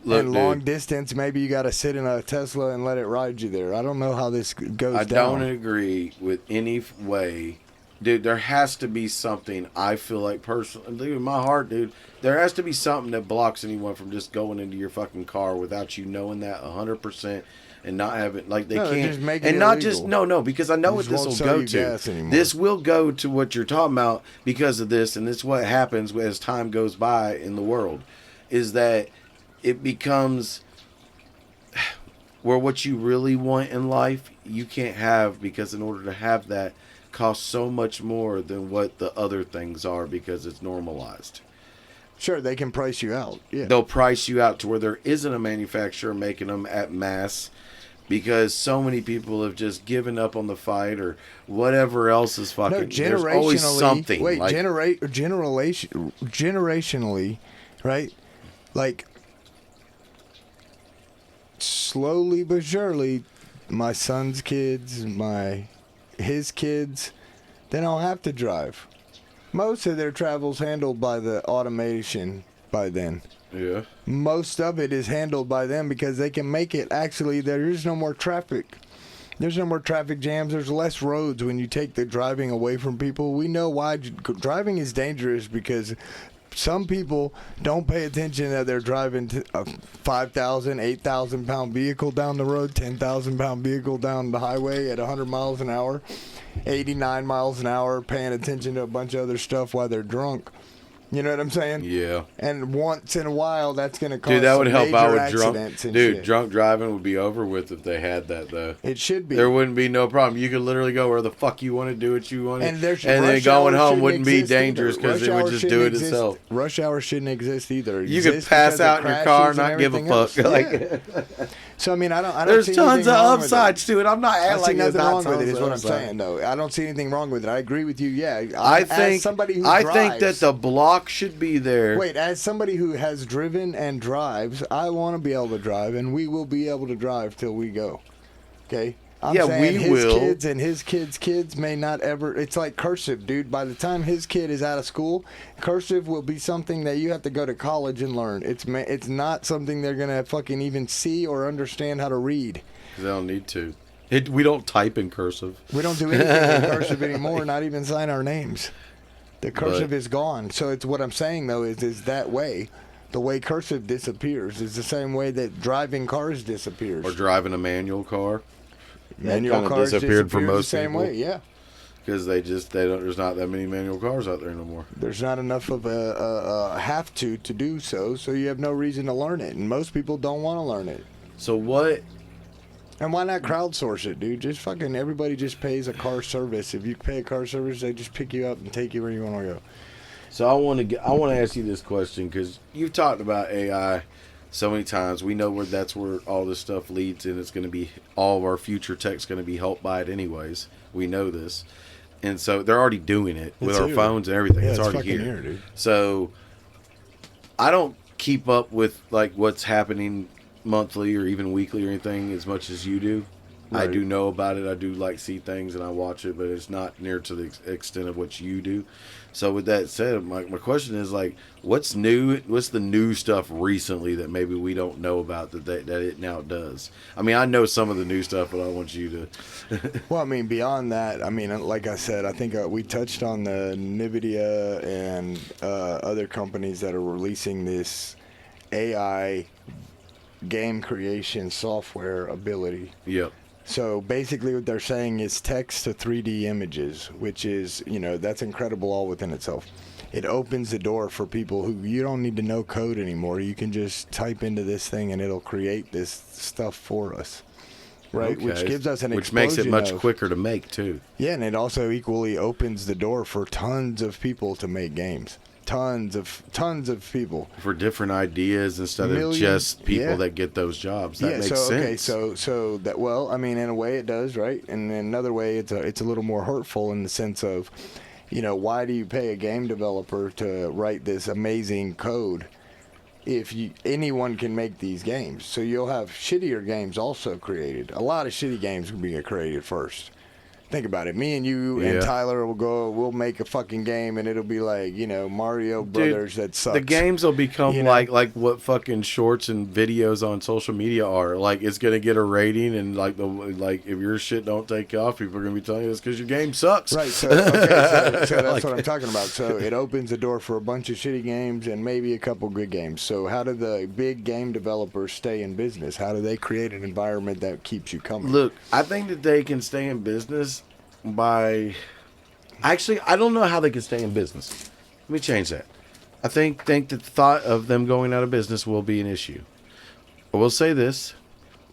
Speaker 1: Look,
Speaker 2: and long
Speaker 1: dude,
Speaker 2: distance, maybe you got to sit in a Tesla and let it ride you there. I don't know how this goes
Speaker 1: I
Speaker 2: down.
Speaker 1: don't agree with any way. Dude, there has to be something, I feel like personally, dude, in my heart, dude, there has to be something that blocks anyone from just going into your fucking car without you knowing that 100%. And not having, like, they
Speaker 2: No, they're
Speaker 1: can't,
Speaker 2: just making
Speaker 1: and
Speaker 2: it
Speaker 1: not
Speaker 2: illegal.
Speaker 1: just no, because I know
Speaker 2: They
Speaker 1: what
Speaker 2: just
Speaker 1: this
Speaker 2: won't
Speaker 1: will
Speaker 2: sell
Speaker 1: go
Speaker 2: you
Speaker 1: to.
Speaker 2: gas anymore.
Speaker 1: This will go to what you're talking about because of this, and this is what happens as time goes by in the world, is that it becomes where what you really want in life you can't have, because in order to have that costs so much more than what the other things are, because it's normalized.
Speaker 2: Sure, they can price you out. Yeah.
Speaker 1: They'll price you out to where there isn't a manufacturer making them at mass, because so many people have just given up on the fight or whatever else is fucking.
Speaker 2: No,
Speaker 1: There's always something.
Speaker 2: Wait,
Speaker 1: like,
Speaker 2: generationally, right? Like, slowly but surely, my son's kids, his kids, they don't have to drive. Most of their travel's handled by the automation by then.
Speaker 1: yeah.
Speaker 2: Most of it is handled by them because they can make it. Actually, there is no more traffic. There's no more traffic jams. There's less roads when you take the driving away from people. We know why driving is dangerous, because some people don't pay attention that they're driving a 5,000, 8,000 pound vehicle down the road, 10,000 pound vehicle down the highway at 100 miles an hour, 89 miles an hour, paying attention to a bunch of other stuff while they're drunk. You know what I'm saying?
Speaker 1: Yeah.
Speaker 2: And once in a while, that's going to cause
Speaker 1: Dude, that would
Speaker 2: some
Speaker 1: help out
Speaker 2: major
Speaker 1: with drunk.
Speaker 2: accidents and
Speaker 1: Dude,
Speaker 2: shit.
Speaker 1: drunk driving would be over with if they had that, though.
Speaker 2: It should be.
Speaker 1: There wouldn't be no problem. You could literally go where the fuck you want to do what you want to.
Speaker 2: And, there's
Speaker 1: and then
Speaker 2: rush
Speaker 1: going
Speaker 2: hour
Speaker 1: home
Speaker 2: shouldn't
Speaker 1: wouldn't be
Speaker 2: exist either.
Speaker 1: dangerous because
Speaker 2: Rush
Speaker 1: it would
Speaker 2: hour
Speaker 1: just
Speaker 2: shouldn't
Speaker 1: do it
Speaker 2: exist.
Speaker 1: itself.
Speaker 2: Rush hour shouldn't exist either. It
Speaker 1: You could
Speaker 2: exists
Speaker 1: pass
Speaker 2: because of
Speaker 1: out in your car and
Speaker 2: crashes
Speaker 1: not give a
Speaker 2: everything else.
Speaker 1: fuck.
Speaker 2: Yeah.
Speaker 1: Like,
Speaker 2: So I mean, I don't.
Speaker 1: there's
Speaker 2: see
Speaker 1: tons
Speaker 2: anything
Speaker 1: of
Speaker 2: wrong with it.
Speaker 1: upsides to it. I'm not
Speaker 2: I
Speaker 1: acting
Speaker 2: see
Speaker 1: like there's
Speaker 2: nothing
Speaker 1: not
Speaker 2: wrong with
Speaker 1: tons
Speaker 2: it. Is
Speaker 1: of
Speaker 2: what I'm
Speaker 1: upsides.
Speaker 2: saying, though. I don't see anything wrong with it. I agree with you. Yeah.
Speaker 1: I
Speaker 2: As
Speaker 1: think
Speaker 2: somebody who
Speaker 1: I
Speaker 2: drives,
Speaker 1: think that the block should be there.
Speaker 2: Wait, as somebody who has driven and drives, I want to be able to drive, and we will be able to drive till we go. Okay? I'm
Speaker 1: Yeah,
Speaker 2: saying
Speaker 1: we
Speaker 2: his
Speaker 1: will.
Speaker 2: kids and his kids' kids may not ever. It's like cursive, dude. By the time his kid is out of school, cursive will be something that you have to go to college and learn. It's not something they're gonna fucking even see or understand how to read.
Speaker 1: They don't need to. We don't type in cursive.
Speaker 2: We don't do anything in cursive anymore. Not even sign our names. The cursive
Speaker 1: But-
Speaker 2: is gone. So it's what I'm saying though is that way. The way cursive disappears is the same way that driving cars disappears.
Speaker 1: Or driving a manual car.
Speaker 2: Manual
Speaker 1: kinda
Speaker 2: cars
Speaker 1: disappeared for
Speaker 2: disappeared
Speaker 1: most
Speaker 2: the same
Speaker 1: people.
Speaker 2: way. Yeah.
Speaker 1: Because they don't. There's not that many manual cars out there no more.
Speaker 2: There's not enough of a have to do so you have no reason to learn it. And most people don't want to learn it.
Speaker 1: So what?
Speaker 2: And why not crowdsource it, dude? Just fucking everybody just pays a car service. If you pay a car service, they just pick you up and take you where you want to go.
Speaker 1: So I want to ask you this question because you've talked about AI so many times. We know that's where all this stuff leads, and it's going to be all of our future tech's going to be helped by it anyways. We know this. And so they're already doing it with our phones and everything.
Speaker 2: Yeah,
Speaker 1: it's already
Speaker 2: fucking
Speaker 1: here.
Speaker 2: dude.
Speaker 1: So I don't keep up with like what's happening monthly or even weekly or anything as much as you do.
Speaker 2: Right.
Speaker 1: I do know about it. I do like see things and I watch it, but it's not near to the extent of what you do. So with that said, my question is like, what's new? What's the new stuff recently that maybe we don't know about that it now does? I mean, I know some of the new stuff, but I want you to.
Speaker 2: Well, I mean, beyond that, I mean, like I said, I think we touched on the NVIDIA and other companies that are releasing this AI game creation software ability.
Speaker 1: Yep.
Speaker 2: So basically what they're saying is text to 3D images, which is, that's incredible all within itself. It opens the door for people who you don't need to know code anymore. You can just type into this thing and it'll create this stuff for us. Right?
Speaker 1: Okay.
Speaker 2: Which gives us an
Speaker 1: Which makes it much
Speaker 2: explosion
Speaker 1: quicker to make too.
Speaker 2: Yeah, and it also equally opens the door for tons of people to make games. Tons of people
Speaker 1: For different ideas instead of just people that get those jobs. That makes sense.
Speaker 2: Okay, so that, well, I mean, in a way it does, right? And in another way it's a little more hurtful in the sense of, why do you pay a game developer to write this amazing code if anyone can make these games? So you'll have shittier games also created. A lot of shitty games will be created first. Think about it. Me and you and Tyler we'll make a fucking game and it'll be like, Mario Brothers that sucks.
Speaker 1: The games will become like what fucking shorts and videos on social media are. Like it's gonna get a rating and like if your shit don't take off, people are gonna be telling you it's because your game sucks.
Speaker 2: Right. So that's what I'm talking about. So it opens the door for a bunch of shitty games and maybe a couple good games. So how do the big game developers stay in business? How do they create an environment that keeps you coming?
Speaker 1: Look, I think that they can stay in business by... Actually, I don't know how they can stay in business. Let me change that. I think that the thought of them going out of business will be an issue. I will say this.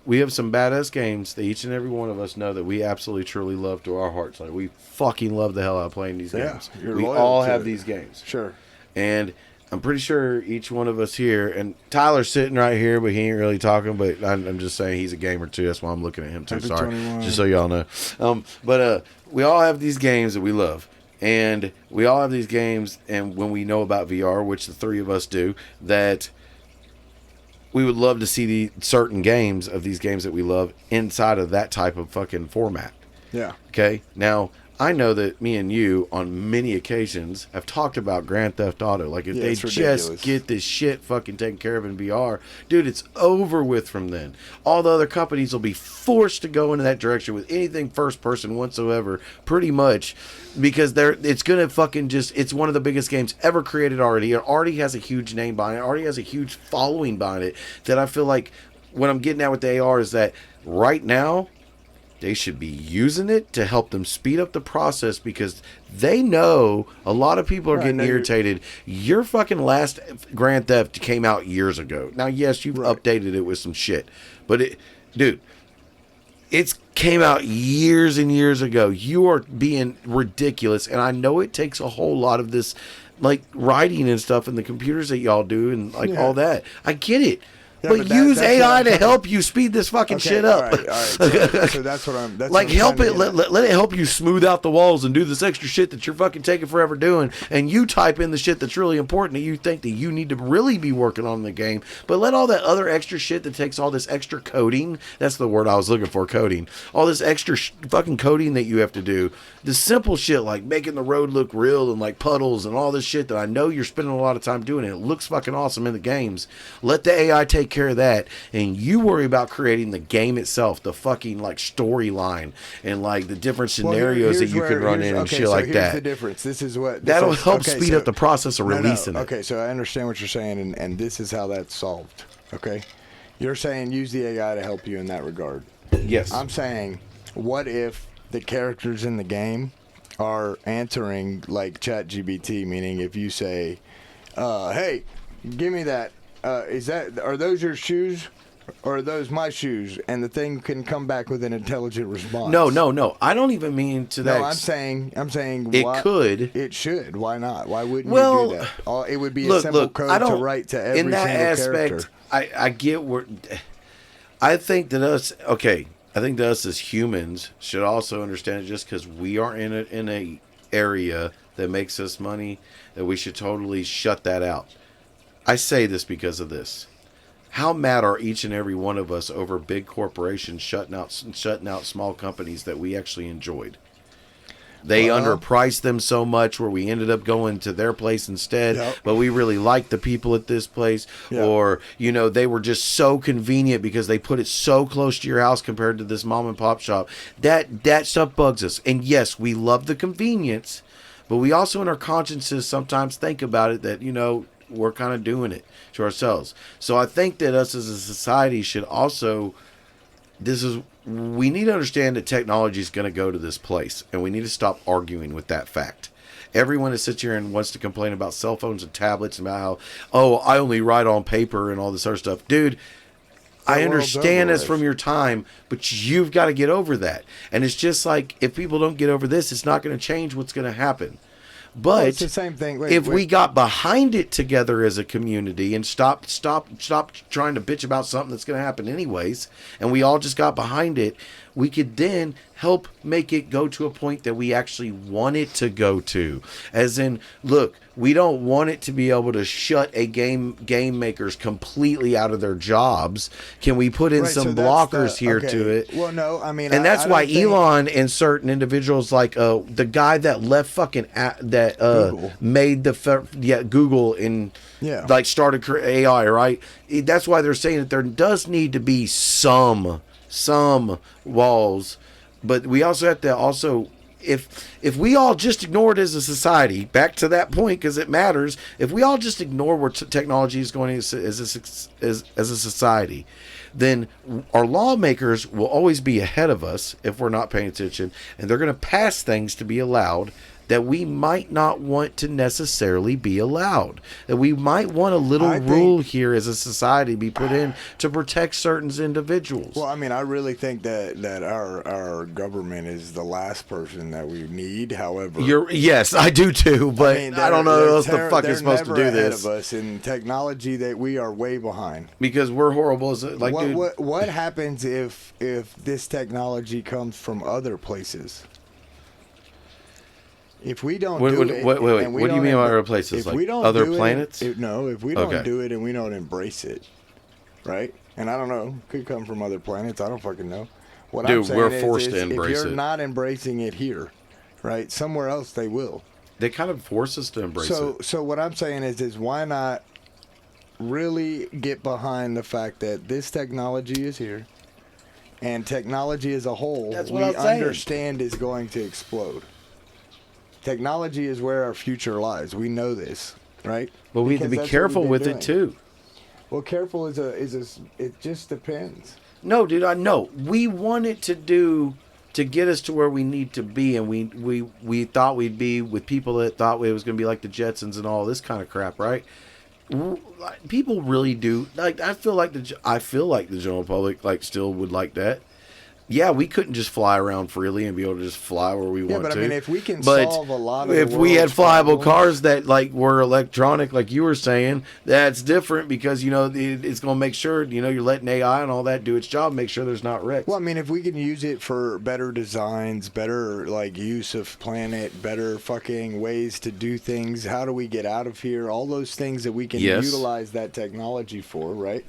Speaker 1: We have some badass games that each and every one of us know that we absolutely truly love to our hearts. Like we fucking love the hell out of playing these games. We all have these games.
Speaker 2: Sure.
Speaker 1: And I'm pretty sure each one of us here, and Tyler's sitting right here, but he ain't really talking, but I'm just saying he's a gamer too. That's why I'm looking at him too.
Speaker 2: Happy
Speaker 1: Sorry.
Speaker 2: 21.
Speaker 1: Just so y'all know. But we all have these games that we love. And we all have these games, and when we know about VR, which the three of us do, that we would love to see the certain games of these games that we love inside of that type of fucking format.
Speaker 2: Yeah.
Speaker 1: Okay? Now, I know that me and you, on many occasions, have talked about Grand Theft Auto. Like, if they just get this shit fucking taken care of in VR, dude, it's over with from then. All the other companies will be forced to go into that direction with anything first person whatsoever, pretty much, because it's going to fucking just, it's one of the biggest games ever created already. It already has a huge name behind it. It already has a huge following behind it, that I feel like what I'm getting at with the AR is that right now, they should be using it to help them speed up the process, because they know a lot of people are getting irritated. Your fucking last Grand Theft came out years ago. Now, yes, you've updated it with some shit, but it's came out years and years ago. You are being ridiculous, and I know it takes a whole lot of this, like writing and stuff, and the computers that y'all do, and all that. I get it.
Speaker 2: Yeah,
Speaker 1: but use AI to help you speed this fucking shit up.
Speaker 2: All right. So that's what I'm... That's
Speaker 1: like,
Speaker 2: what I'm
Speaker 1: help it. Let it help you smooth out the walls and do this extra shit that you're fucking taking forever doing. And you type in the shit that's really important that you think that you need to really be working on in the game. But let all that other extra shit that takes all this extra coding... That's the word I was looking for, coding. All this extra fucking coding that you have to do. The simple shit like making the road look real and like puddles and all this shit that I know you're spending a lot of time doing. And it looks fucking awesome in the games. Let the AI take care of that, and you worry about creating the game itself, the fucking like storyline and like the different scenarios that you can run in and shit like that.
Speaker 2: Here's the difference.
Speaker 1: That'll help speed up the process of releasing it.
Speaker 2: Okay, so I understand what you're saying, and this is how that's solved. Okay, you're saying use the AI to help you in that regard.
Speaker 1: Yes.
Speaker 2: I'm saying what if the characters in the game are answering like ChatGPT, meaning if you say, hey, give me that, are those your shoes? Or are those my shoes? And the thing can come back with an intelligent response.
Speaker 1: No. I don't even mean to that.
Speaker 2: No, I'm saying
Speaker 1: it could.
Speaker 2: It should. Why not? Why wouldn't
Speaker 1: Well,
Speaker 2: you do that? It would be a simple code to write to every
Speaker 1: in that
Speaker 2: single
Speaker 1: aspect,
Speaker 2: character.
Speaker 1: I get where. I think that us as humans should also understand just because we are in a area that makes us money, that we should totally shut that out. I say this because of this. How mad are each and every one of us over big corporations shutting out small companies that we actually enjoyed? They underpriced them so much where we ended up going to their place instead.
Speaker 2: Yep.
Speaker 1: But we really liked the people at this place.
Speaker 2: Yep.
Speaker 1: Or, they were just so convenient because they put it so close to your house compared to this mom and pop shop. That stuff bugs us. And yes, we love the convenience, but we also in our consciences sometimes think about it that, we're kind of doing it to ourselves. So I think that us as a society should also, we need to understand that technology is going to go to this place, and we need to stop arguing with that fact. Everyone that sits here and wants to complain about cell phones and tablets and about how, I only write on paper and all this other stuff. Dude, I understand this from your time, but you've got to get over that. And it's just like, if people don't get over this, it's not going to change what's going to happen. But
Speaker 2: it's the same thing.
Speaker 1: We got behind it together as a community and stop trying to bitch about something that's going to happen anyways, and we all just got behind it, we could then help make it go to a point that we actually want it to go to. As in, look, we don't want it to be able to shut a game makers completely out of their jobs. Can we put in some blockers here to it?
Speaker 2: Well, no, I mean,
Speaker 1: and that's why Elon and certain individuals like the guy that left fucking Google. Made Google and like started AI, right? That's why they're saying that there does need to be some walls, but we also have to if we all just ignore it as a society, back to that point because it matters, if we all just ignore where technology is going as a society, then our lawmakers will always be ahead of us if we're not paying attention, and they're going to pass things to be allowed that we might not want to necessarily be allowed. That we might want a little rule here as a society be put in to protect certain individuals.
Speaker 2: Well, I mean, I really think that our government is the last person that we need. However,
Speaker 1: yes, I do too, but I don't know who else the fuck is supposed to do this.
Speaker 2: Of us in technology, that we are way behind
Speaker 1: because we're horrible.
Speaker 2: What happens if this technology comes from other places? If we don't do it,
Speaker 1: wait. What do you mean by other places? Like other planets?
Speaker 2: If we don't do it and we don't embrace it, right? And I don't know, could come from other planets. I don't fucking know. What I'm saying
Speaker 1: we're forced to embrace it.
Speaker 2: If you're not embracing it here, right? Somewhere else they will.
Speaker 1: They kind of force us to embrace it.
Speaker 2: So what I'm saying is why not really get behind the fact that this technology is here, and technology as a whole, we understand is going to explode. Technology is where our future lies. We know this, right?
Speaker 1: But we have to be careful with it too.
Speaker 2: Well, careful it just depends.
Speaker 1: No, dude, I know. We want it to get us to where we need to be, and we thought we'd be with people that thought it was going to be like the Jetsons and all this kind of crap, right? People really do. Like I feel like the general public still would like that. Yeah, we couldn't just fly around freely and be able to just fly where we want to.
Speaker 2: Yeah, but I mean, if we can solve a lot of
Speaker 1: if we had flyable cars that were electronic, like you were saying, that's different because it's going to make sure you're letting AI and all that do its job, make sure there's not wrecks.
Speaker 2: Well, I mean, if we can use it for better designs, better use of planet, better fucking ways to do things. How do we get out of here? All those things that we can utilize that technology for, right?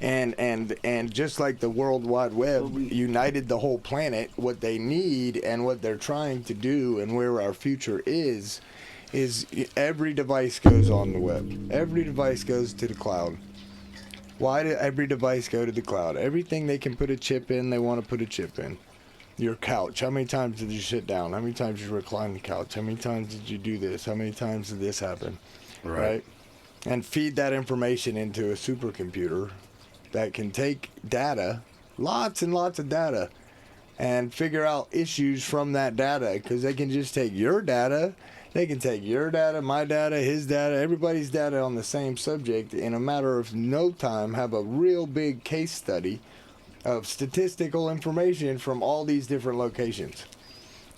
Speaker 2: And just like the World Wide Web united the whole planet, what they need and what they're trying to do and where our future is every device goes on the web. Every device goes to the cloud. Why did every device go to the cloud? Everything they can put a chip in, they want to put a chip in. Your couch. How many times did you sit down? How many times did you recline the couch? How many times did you do this? How many times did this happen? Right? And feed that information into a supercomputer that can take data, lots and lots of data, and figure out issues from that data, because they can just take your data. They can take your data, my data, his data, everybody's data on the same subject in a matter of no time, have a real big case study of statistical information from all these different locations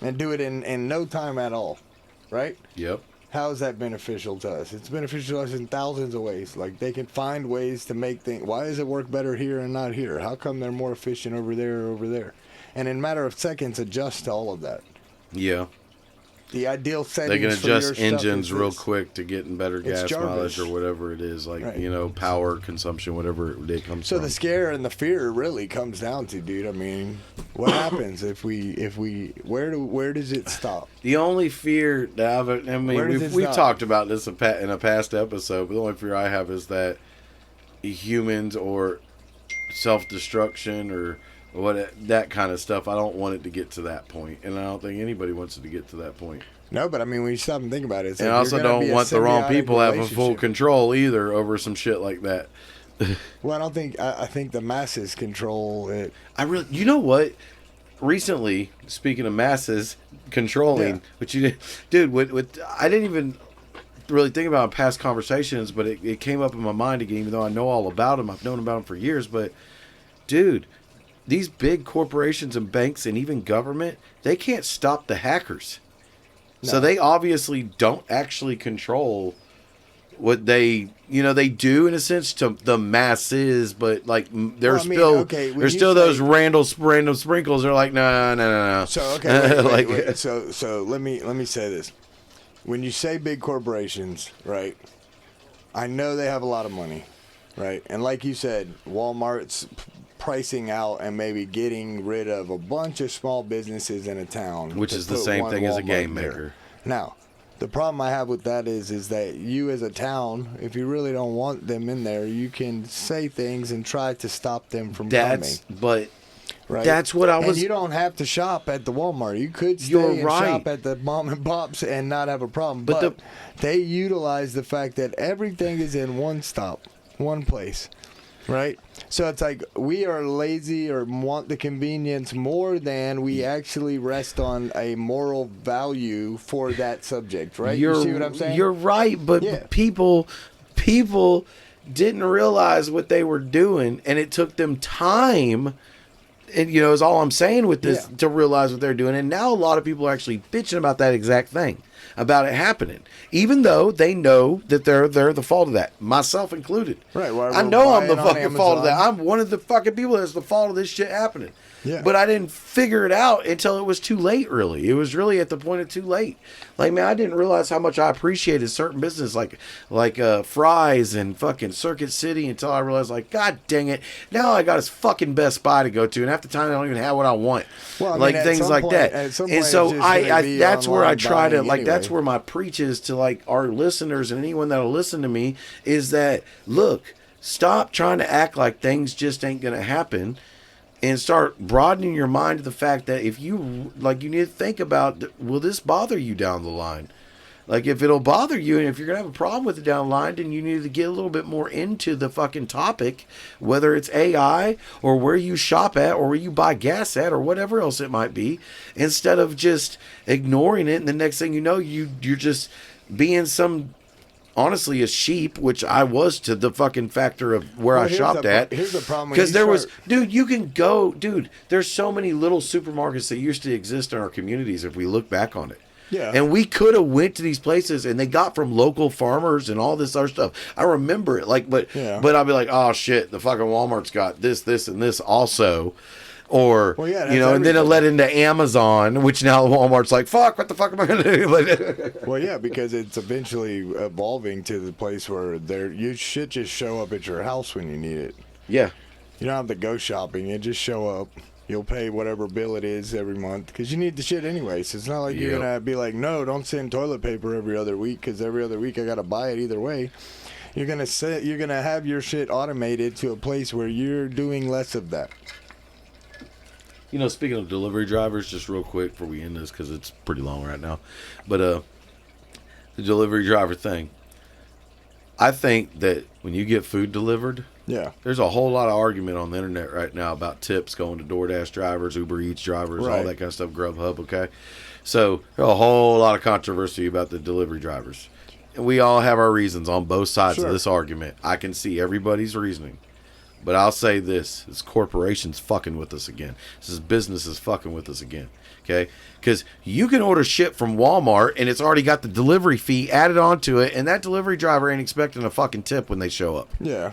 Speaker 2: and do it in no time at all, right?
Speaker 1: Yep.
Speaker 2: How is that beneficial to us? It's beneficial to us in thousands of ways. Like, they can find ways to make things. Why does it work better here and not here? How come they're more efficient over there or over there? And in a matter of seconds, adjust to all of that.
Speaker 1: Yeah.
Speaker 2: The ideal settings.
Speaker 1: They can
Speaker 2: for your
Speaker 1: adjust
Speaker 2: stuff
Speaker 1: engines
Speaker 2: is
Speaker 1: real
Speaker 2: this.
Speaker 1: quick to getting better
Speaker 2: It's
Speaker 1: gas
Speaker 2: Jarvis.
Speaker 1: mileage or whatever it is, like,
Speaker 2: Right.
Speaker 1: you know, power consumption, whatever it comes
Speaker 2: So
Speaker 1: from.
Speaker 2: the scare and the fear really comes down to, dude. I mean, what happens if we where does it stop?
Speaker 1: The only fear that I mean,
Speaker 2: Where does it
Speaker 1: we've
Speaker 2: stop?
Speaker 1: talked about this in a past episode, but the only fear I have is that humans or self-destruction or that kind of stuff. I don't want it to get to that point, and I don't think anybody wants it to get to that point.
Speaker 2: No, but I mean, when you stop and think about it, it's
Speaker 1: And I
Speaker 2: like
Speaker 1: also
Speaker 2: you're gonna
Speaker 1: don't
Speaker 2: be a
Speaker 1: want the wrong
Speaker 2: symbiotic
Speaker 1: people having full
Speaker 2: relationship.
Speaker 1: control either over some shit like that.
Speaker 2: Well, I don't think. I think the masses control it.
Speaker 1: You know what? Recently, speaking of masses controlling,
Speaker 2: Yeah.
Speaker 1: which you did, dude, with I didn't even really think about in past conversations, but it came up in my mind again, even though I know all about them. I've known about them for years, but dude, these big corporations and banks and even government, they can't stop the hackers. So
Speaker 2: No.
Speaker 1: they obviously don't actually control what they do in a sense to the masses, but like there's
Speaker 2: Well, I mean,
Speaker 1: still
Speaker 2: okay, when
Speaker 1: there's
Speaker 2: you
Speaker 1: still
Speaker 2: say-
Speaker 1: those random sprinkles. They're like, no.
Speaker 2: So okay,
Speaker 1: Like-
Speaker 2: wait. So let me say this. When you say big corporations, right? I know they have a lot of money, right? And like you said, Walmart's pricing out and maybe getting rid of a bunch of small businesses in a town,
Speaker 1: Which
Speaker 2: to
Speaker 1: is the
Speaker 2: put
Speaker 1: same
Speaker 2: one
Speaker 1: thing as a
Speaker 2: Walmart
Speaker 1: game
Speaker 2: there.
Speaker 1: maker.
Speaker 2: Now, the problem I have with that is that you as a town, if you really don't want them in there, you can say things and try to stop them from coming. Right.
Speaker 1: That's what I was.
Speaker 2: And you don't have to shop at the Walmart. You could stay
Speaker 1: You're
Speaker 2: and
Speaker 1: right.
Speaker 2: shop at the mom and pops and not have a problem.
Speaker 1: But
Speaker 2: But they utilize the fact that everything is in one stop, one place. Right? So it's like we are lazy or want the convenience more than we actually rest on a moral value for that subject, right? You see what I'm saying?
Speaker 1: You're right, but
Speaker 2: Yeah.
Speaker 1: people didn't realize what they were doing, and it took them time. And is all I'm saying with this,
Speaker 2: Yeah.
Speaker 1: to realize what they're doing. And now a lot of people are actually bitching about that exact thing, about it happening, even though they know that they're the fault of that, myself included.
Speaker 2: Right, well,
Speaker 1: I
Speaker 2: we're
Speaker 1: know I'm the
Speaker 2: buying on
Speaker 1: fucking fault of that.
Speaker 2: Amazon.
Speaker 1: I'm one of the fucking people that's the fault of this shit happening.
Speaker 2: Yeah.
Speaker 1: But I didn't figure it out until it was too late, really. It was really at the point of too late. Like, man, I didn't realize how much I appreciated certain business like Fry's and fucking Circuit City until I realized, like, God dang it. Now I got this fucking Best Buy to go to, and half the time I don't even have what I want.
Speaker 2: Well, I mean,
Speaker 1: like,
Speaker 2: at
Speaker 1: things
Speaker 2: some
Speaker 1: like
Speaker 2: point-
Speaker 1: that.
Speaker 2: at some
Speaker 1: And
Speaker 2: point
Speaker 1: so
Speaker 2: it's just gonna be
Speaker 1: that's where I
Speaker 2: online
Speaker 1: try to,
Speaker 2: buying
Speaker 1: like, that's
Speaker 2: anyway.
Speaker 1: where my preach is to, like, our listeners and anyone that'll listen to me is that, look, stop trying to act like things just ain't going to happen. And start broadening your mind to the fact that if you, like, you need to think about, will this bother you down the line? Like, if it'll bother you and if you're going to have a problem with it down the line, then you need to get a little bit more into the fucking topic, whether it's AI or where you shop at or where you buy gas at or whatever else it might be, instead of just ignoring it. And the next thing you know, you're just being honestly a sheep, which I was to the fucking factor of where
Speaker 2: Well,
Speaker 1: I
Speaker 2: here's
Speaker 1: shopped
Speaker 2: the-
Speaker 1: at.
Speaker 2: here's the problem when
Speaker 1: Because
Speaker 2: you
Speaker 1: there was,
Speaker 2: start-
Speaker 1: dude, you can go, there's so many little supermarkets that used to exist in our communities if we look back on it.
Speaker 2: Yeah.
Speaker 1: And we could have went to these places and they got from local farmers and all this other stuff. I remember it, like, but
Speaker 2: Yeah.
Speaker 1: I'd be like, oh shit, the fucking Walmart's got this, and this also. Or,
Speaker 2: Well, yeah,
Speaker 1: and then it
Speaker 2: that's
Speaker 1: led into Amazon, which now Walmart's like, fuck, what the fuck am I going to do? Like,
Speaker 2: Well, yeah, because it's eventually evolving to the place where you should just show up at your house when you need it.
Speaker 1: yeah.
Speaker 2: You don't have to go shopping. You just show up. You'll pay whatever bill it is every month because you need the shit anyway. So it's not like you're
Speaker 1: Yep.
Speaker 2: going to be like, no, don't send toilet paper every other week because every other week I got to buy it either way. You're going to have your shit automated to a place where you're doing less of that.
Speaker 1: Speaking of delivery drivers, just real quick before we end this, because it's pretty long right now. But the delivery driver thing. I think that when you get food delivered,
Speaker 2: Yeah.
Speaker 1: There's a whole lot of argument on the internet right now about tips going to DoorDash drivers, Uber Eats drivers, all that kind of stuff, Grubhub, okay? So there's a whole lot of controversy about the delivery drivers. And we all have our reasons on both sides of this argument. I can see everybody's reasoning. But I'll say this. This corporation's fucking with us again. This business is fucking with us again. Okay? Because you can order shit from Walmart and it's already got the delivery fee added onto it, and that delivery driver ain't expecting a fucking tip when they show up.
Speaker 2: Yeah.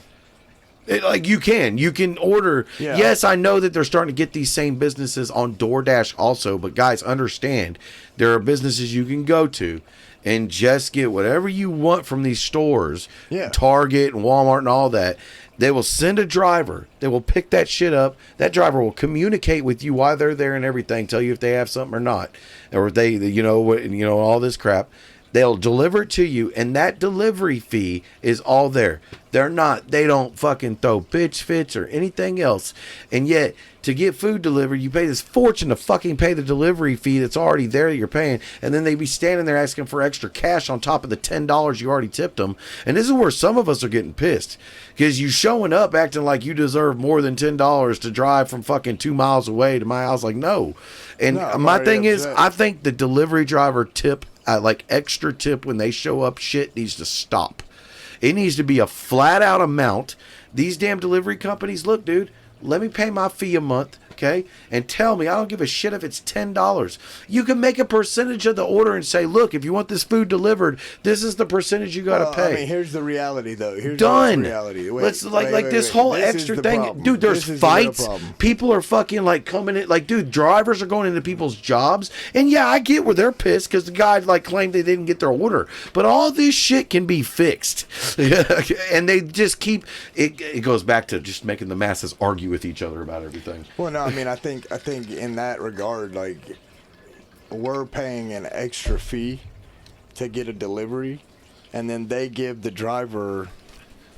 Speaker 1: You can order.
Speaker 2: Yeah.
Speaker 1: Yes, I know that they're starting to get these same businesses on DoorDash also, but guys, understand there are businesses you can go to and just get whatever you want from these stores, Target and Walmart and all that. They will send a driver. They will pick that shit up. That driver will communicate with you while they're there and everything, tell you if they have something or not, or if they, all this crap. They'll deliver it to you, and that delivery fee is all there. They don't fucking throw bitch fits or anything else. And yet, to get food delivered, you pay this fortune to fucking pay the delivery fee that's already there that you're paying. And then they be standing there asking for extra cash on top of the $10 you already tipped them. And this is where some of us are getting pissed. Because you showing up acting like you deserve more than $10 to drive from fucking 2 miles away to my house. Like, no. And my thing is, I think the delivery driver tip, like extra tip when they show up, shit needs to stop. It needs to be a flat out amount. These damn delivery companies, look, dude, let me pay my fee a month, okay? And tell me, I don't give a shit if it's $10. You can make a percentage of the order and say, look, if you want this food delivered, this is the percentage you got to pay.
Speaker 2: I mean, here's the reality, though. Here's
Speaker 1: Done.
Speaker 2: The reality.
Speaker 1: Let's this whole
Speaker 2: This
Speaker 1: extra thing,
Speaker 2: problem.
Speaker 1: dude. There's
Speaker 2: This is
Speaker 1: fights.
Speaker 2: the real problem.
Speaker 1: People are fucking like coming in, like, dude. Drivers are going into people's jobs, and yeah, I get where they're pissed because the guy like claimed they didn't get their order. But all this shit can be fixed, and they just keep it. It goes back to just making the masses argue with each other about everything.
Speaker 2: Well, no, I mean, I think in that regard, like, we're paying an extra fee to get a delivery, and then they give the driver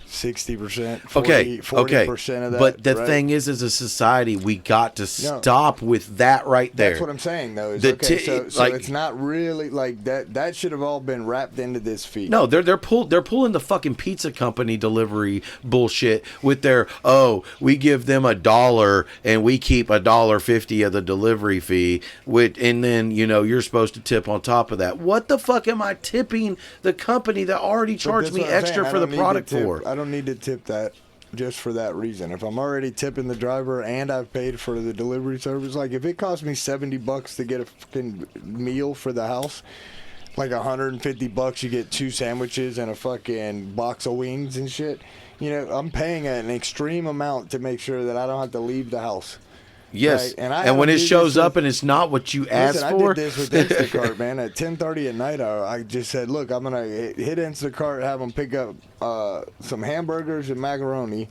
Speaker 2: 60%, 40% of that.
Speaker 1: But the
Speaker 2: right?
Speaker 1: thing is, as a society, we got to stop with that right there.
Speaker 2: That's what I'm saying, though. Is, so it's not really like that. That should have all been wrapped into this fee.
Speaker 1: No, they're pulling the fucking pizza company delivery bullshit with their we give them $1 and we keep $1.50 of the delivery fee, and then you're supposed to tip on top of that. What the fuck am I tipping the company that already charged me extra for the product for?
Speaker 2: I don't need to tip that just for that reason. If I'm already tipping the driver and I've paid for the delivery service, like if it costs me $70 to get a fucking meal for the house, like $150 you get 2 sandwiches and a fucking box of wings and shit. I'm paying an extreme amount to make sure that I don't have to leave the house.
Speaker 1: Yes,
Speaker 2: right?
Speaker 1: And when it shows up and it's not what you asked for.
Speaker 2: I did this with Instacart, man. At 10:30 at night, I just said, look, I'm going to hit Instacart, have them pick up some hamburgers and macaroni.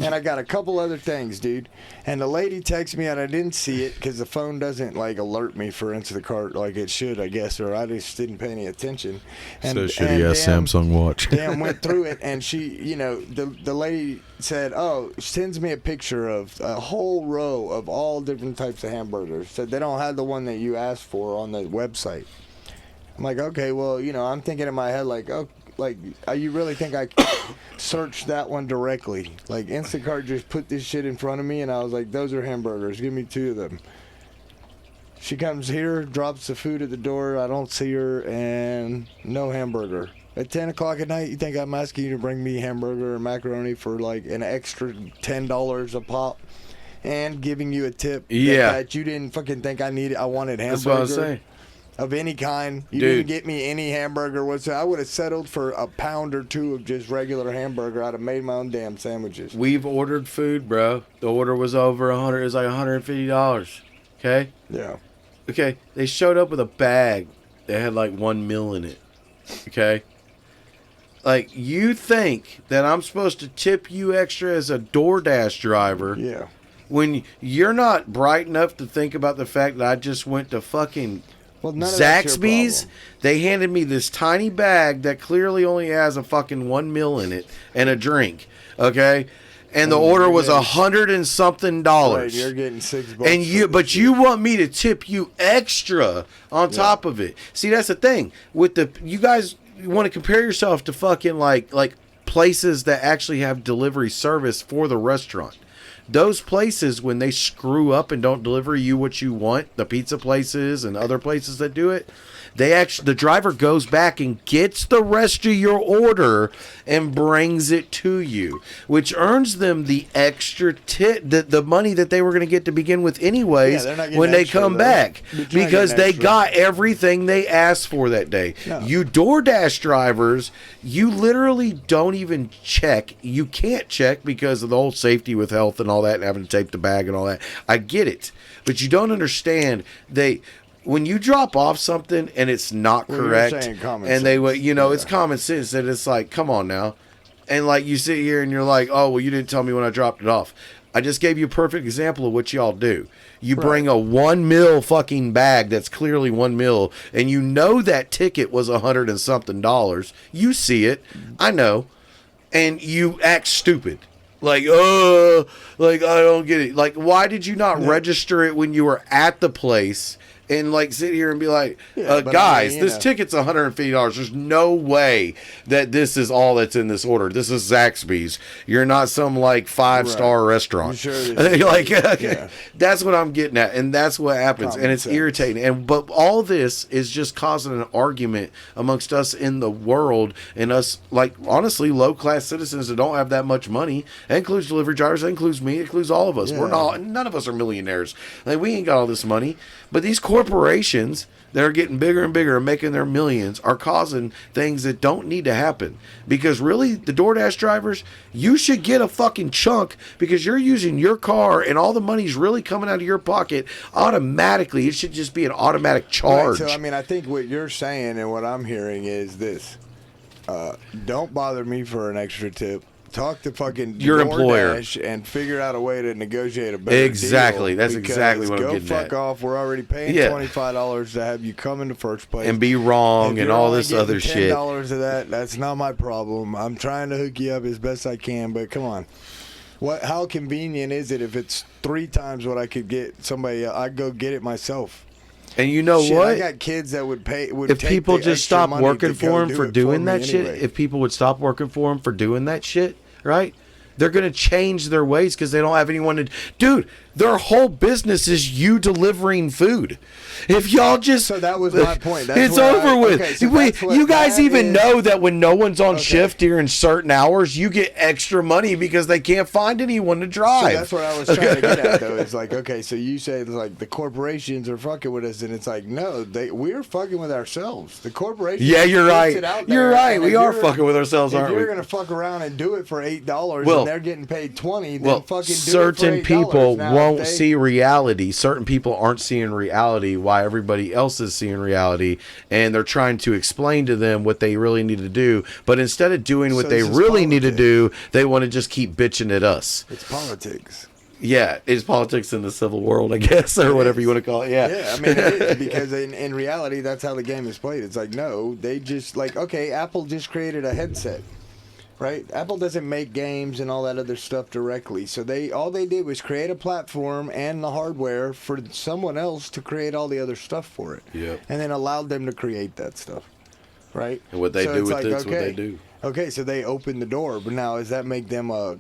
Speaker 2: And I got a couple other things, dude. And the lady texted me, and I didn't see it because the phone doesn't, like, alert me for Instacart like it should, I guess, or I just didn't pay any attention. And,
Speaker 3: so should he have Samsung Watch?
Speaker 2: Dan went through it, and she, the lady said, sends me a picture of a whole row of all different types of hamburgers. Said they don't have the one that you asked for on the website. I'm like, okay, well, I'm thinking in my head, like, you really think I searched that one directly? Like, Instacart just put this shit in front of me, and I was like, those are hamburgers. Give me 2 of them. She comes here, drops the food at the door. I don't see her, and no hamburger. At 10 o'clock at night, you think I'm asking you to bring me hamburger or macaroni for, like, an extra $10 a pop? And giving you a tip that you didn't fucking think I wanted hamburger.
Speaker 1: That's what I was saying.
Speaker 2: Of any kind. You
Speaker 1: Dude.
Speaker 2: didn't get me any hamburger whatsoever. I would have settled for a pound or 2 of just regular hamburger. I'd have made my own damn sandwiches.
Speaker 1: We've ordered food, bro. The order was over 100. It was like $150. Okay?
Speaker 2: Yeah.
Speaker 1: Okay. They showed up with a bag that had like 1 meal in it. Okay? Like, you think that I'm supposed to tip you extra as a DoorDash driver
Speaker 2: Yeah.
Speaker 1: when you're not bright enough to think about the fact that I just went to fucking
Speaker 2: Well, none of that's your
Speaker 1: Zaxby's.
Speaker 2: problem.
Speaker 1: They handed me this tiny bag that clearly only has a fucking 1 meal in it and a drink. Okay? And the order was $100 and something dollars.
Speaker 2: Right, you're getting $6.
Speaker 1: And you want me to tip you extra on top of it. See, that's the thing. You guys want to compare yourself to fucking like places that actually have delivery service for the restaurant. Those places, when they screw up and don't deliver you what you want, the pizza places and other places that do it, the driver goes back and gets the rest of your order and brings it to you, which earns them the extra the money that they were going to get to begin with anyways when they come back, because they got everything they asked for that day.
Speaker 2: No.
Speaker 1: You DoorDash drivers, you literally don't even check. You can't check because of the whole safety with health and all that and having to tape the bag and all that. I get it. But you don't understand when you drop off something and it's not correct, and it's common sense that it's like, come on now. And like you sit here and you're like, oh, well, you didn't tell me when I dropped it off. I just gave you a perfect example of what y'all do. You bring a 1 mil fucking bag that's clearly 1 mil, and you know that ticket was $100 and something. You see it, I know, and you act stupid. Like, I don't get it. Like, why did you not register it when you were at the place? And like sit here and be like, guys, this ticket's $150. There's no way that this is all that's in this order. This is Zaxby's. You're not some like 5-star restaurant.
Speaker 2: Sure
Speaker 1: like, that's what I'm getting at, and that's what happens, and it's irritating. But all this is just causing an argument amongst us in the world, and us, like, honestly, low class citizens that don't have that much money. That includes delivery drivers. That includes me. It includes all of us.
Speaker 2: Yeah.
Speaker 1: We're not. None of us are millionaires. Like, we ain't got all this money. But these corporations that are getting bigger and bigger and making their millions are causing things that don't need to happen. Because really, the DoorDash drivers, you should get a fucking chunk because you're using your car and all the money's really coming out of your pocket automatically. It should just be an automatic charge.
Speaker 2: Right, so, I mean, I think what you're saying and what I'm hearing is this. Don't bother me for an extra tip. Talk to fucking
Speaker 1: your employer
Speaker 2: and figure out a way to negotiate a better
Speaker 1: exactly.
Speaker 2: deal.
Speaker 1: That's exactly what I'm getting at.
Speaker 2: Go fuck off. We're already paying $25 to have you come in the first place
Speaker 1: and be wrong and all this other shit.
Speaker 2: $10 of that. That's not my problem. I'm trying to hook you up as best I can, but come on. How convenient is it if it's 3 times what I could get somebody? I'd go get it myself.
Speaker 1: And you know what?
Speaker 2: I got kids that would pay.
Speaker 1: If people just stop working for them for doing that shit, if people would stop working for them for doing that shit, right? They're going to change their ways because they don't have anyone to... Dude, their whole business is you delivering food. If y'all just...
Speaker 2: So that was my point.
Speaker 1: It's over with. Okay, so you guys even know that when no one's on shift during certain hours, you get extra money because they can't find anyone to drive.
Speaker 2: So that's what I was trying to get at, though. It's like, okay, so you say like the corporations are fucking with us, and it's like, no, we're fucking with ourselves. The corporation...
Speaker 1: Yeah, you're right. You're right. We are fucking with ourselves, aren't we?
Speaker 2: If you're going to fuck around and do it for $8 and they're getting paid $20, then fucking do
Speaker 1: certain
Speaker 2: it for $8.
Speaker 1: people
Speaker 2: now,
Speaker 1: won't see reality. Certain people aren't seeing reality while everybody else is seeing reality, and they're trying to explain to them what they really need to do. But instead of doing what they really need to do, they want to just keep bitching at us.
Speaker 2: It's politics.
Speaker 1: Yeah, it's politics in the civil world, I guess, or whatever you want to call it.
Speaker 2: Yeah, I mean, it is, because in reality, that's how the game is played. It's like, no, they just, like, okay, Apple just created a headset. Right? Apple doesn't make games and all that other stuff directly. So all they did was create a platform and the hardware for someone else to create all the other stuff for it.
Speaker 1: Yep.
Speaker 2: And then allowed them to create that stuff. Right?
Speaker 1: And what they do with it's what they do.
Speaker 2: Okay, so they opened the door, but now does that make them are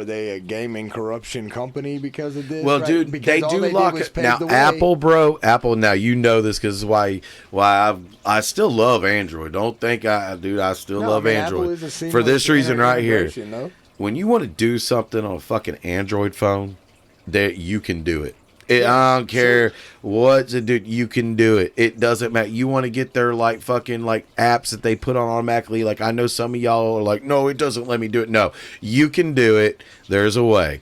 Speaker 2: they a gaming corruption company because of this?
Speaker 1: Well,
Speaker 2: right?
Speaker 1: dude,
Speaker 2: because
Speaker 1: they do lock it. Now, Apple, now you know this because why I still love Android. Don't think I still love Android. For this reason right here.
Speaker 2: Though.
Speaker 1: When you want to do something on a fucking Android phone, that you can do it. I don't care what to do. You can do it. It doesn't matter. You want to get their like fucking like apps that they put on automatically. Like I know some of y'all are like, no, it doesn't let me do it. No, you can do it. There's a way.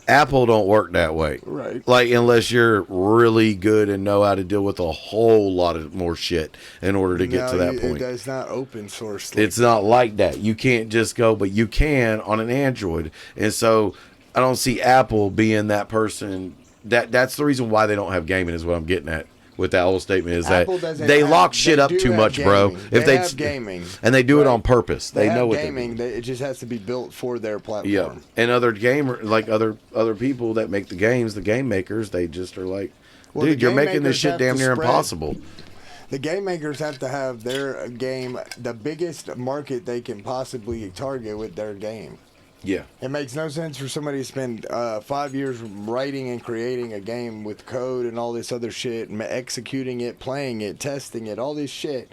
Speaker 1: Apple don't work that way.
Speaker 2: Right.
Speaker 1: Like unless you're really good and know how to deal with a whole lot of more shit in order to get to that point.
Speaker 2: It's not open source.
Speaker 1: It's not like that. You can't just go, but you can on an Android. And so I don't see Apple being that person. That's the reason why they don't have gaming is what I'm getting at with that whole statement is
Speaker 2: Apple
Speaker 1: that they lock shit up too much, bro.
Speaker 2: If they have gaming,
Speaker 1: and they do it on purpose. They know what
Speaker 2: gaming. It just has to be built for their platform.
Speaker 1: Yeah, and other gamer like other people that make the games, the game makers, they just are like, dude, you're making this shit damn near impossible.
Speaker 2: The game makers have to have their game the biggest market they can possibly target with their game.
Speaker 1: Yeah.
Speaker 2: It makes no sense for somebody to spend 5 years writing and creating a game with code and all this other shit, and executing it, playing it, testing it, all this shit,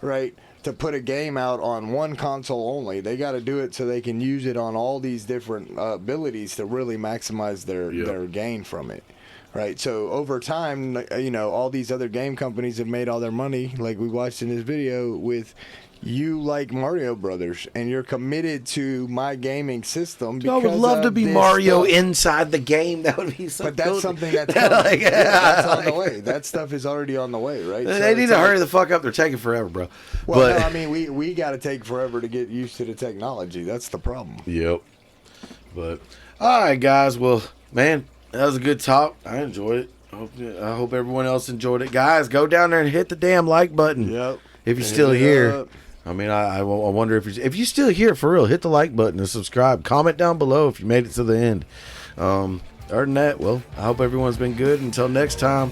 Speaker 2: right? To put a game out on one console only. They got to do it so they can use it on all these different abilities to really maximize their gain from it. Right, so over time, all these other game companies have made all their money, like we watched in this video, with you like Mario Brothers, and you're committed to my gaming system.
Speaker 4: I would love to be Mario inside the game. That would be so
Speaker 2: But that's
Speaker 4: cool.
Speaker 2: something that's coming. That's on the way. That stuff is already on the way, right?
Speaker 4: They need to hurry the fuck up. They're taking forever, bro.
Speaker 2: Well,
Speaker 4: But
Speaker 2: no, I mean, we got to take forever to get used to the technology. That's the problem.
Speaker 1: Yep. But all right, guys. Well, man, that was a good talk. I enjoyed it. I hope everyone else enjoyed it. Guys, go down there and hit the damn like button.
Speaker 2: Yep.
Speaker 1: If you're
Speaker 2: Hit
Speaker 1: still
Speaker 2: it
Speaker 1: here.
Speaker 2: up.
Speaker 1: I mean, I wonder if you're still here for real, hit the like button and subscribe. Comment down below if you made it to the end. Other than that, well, I hope everyone's been good. Until next time.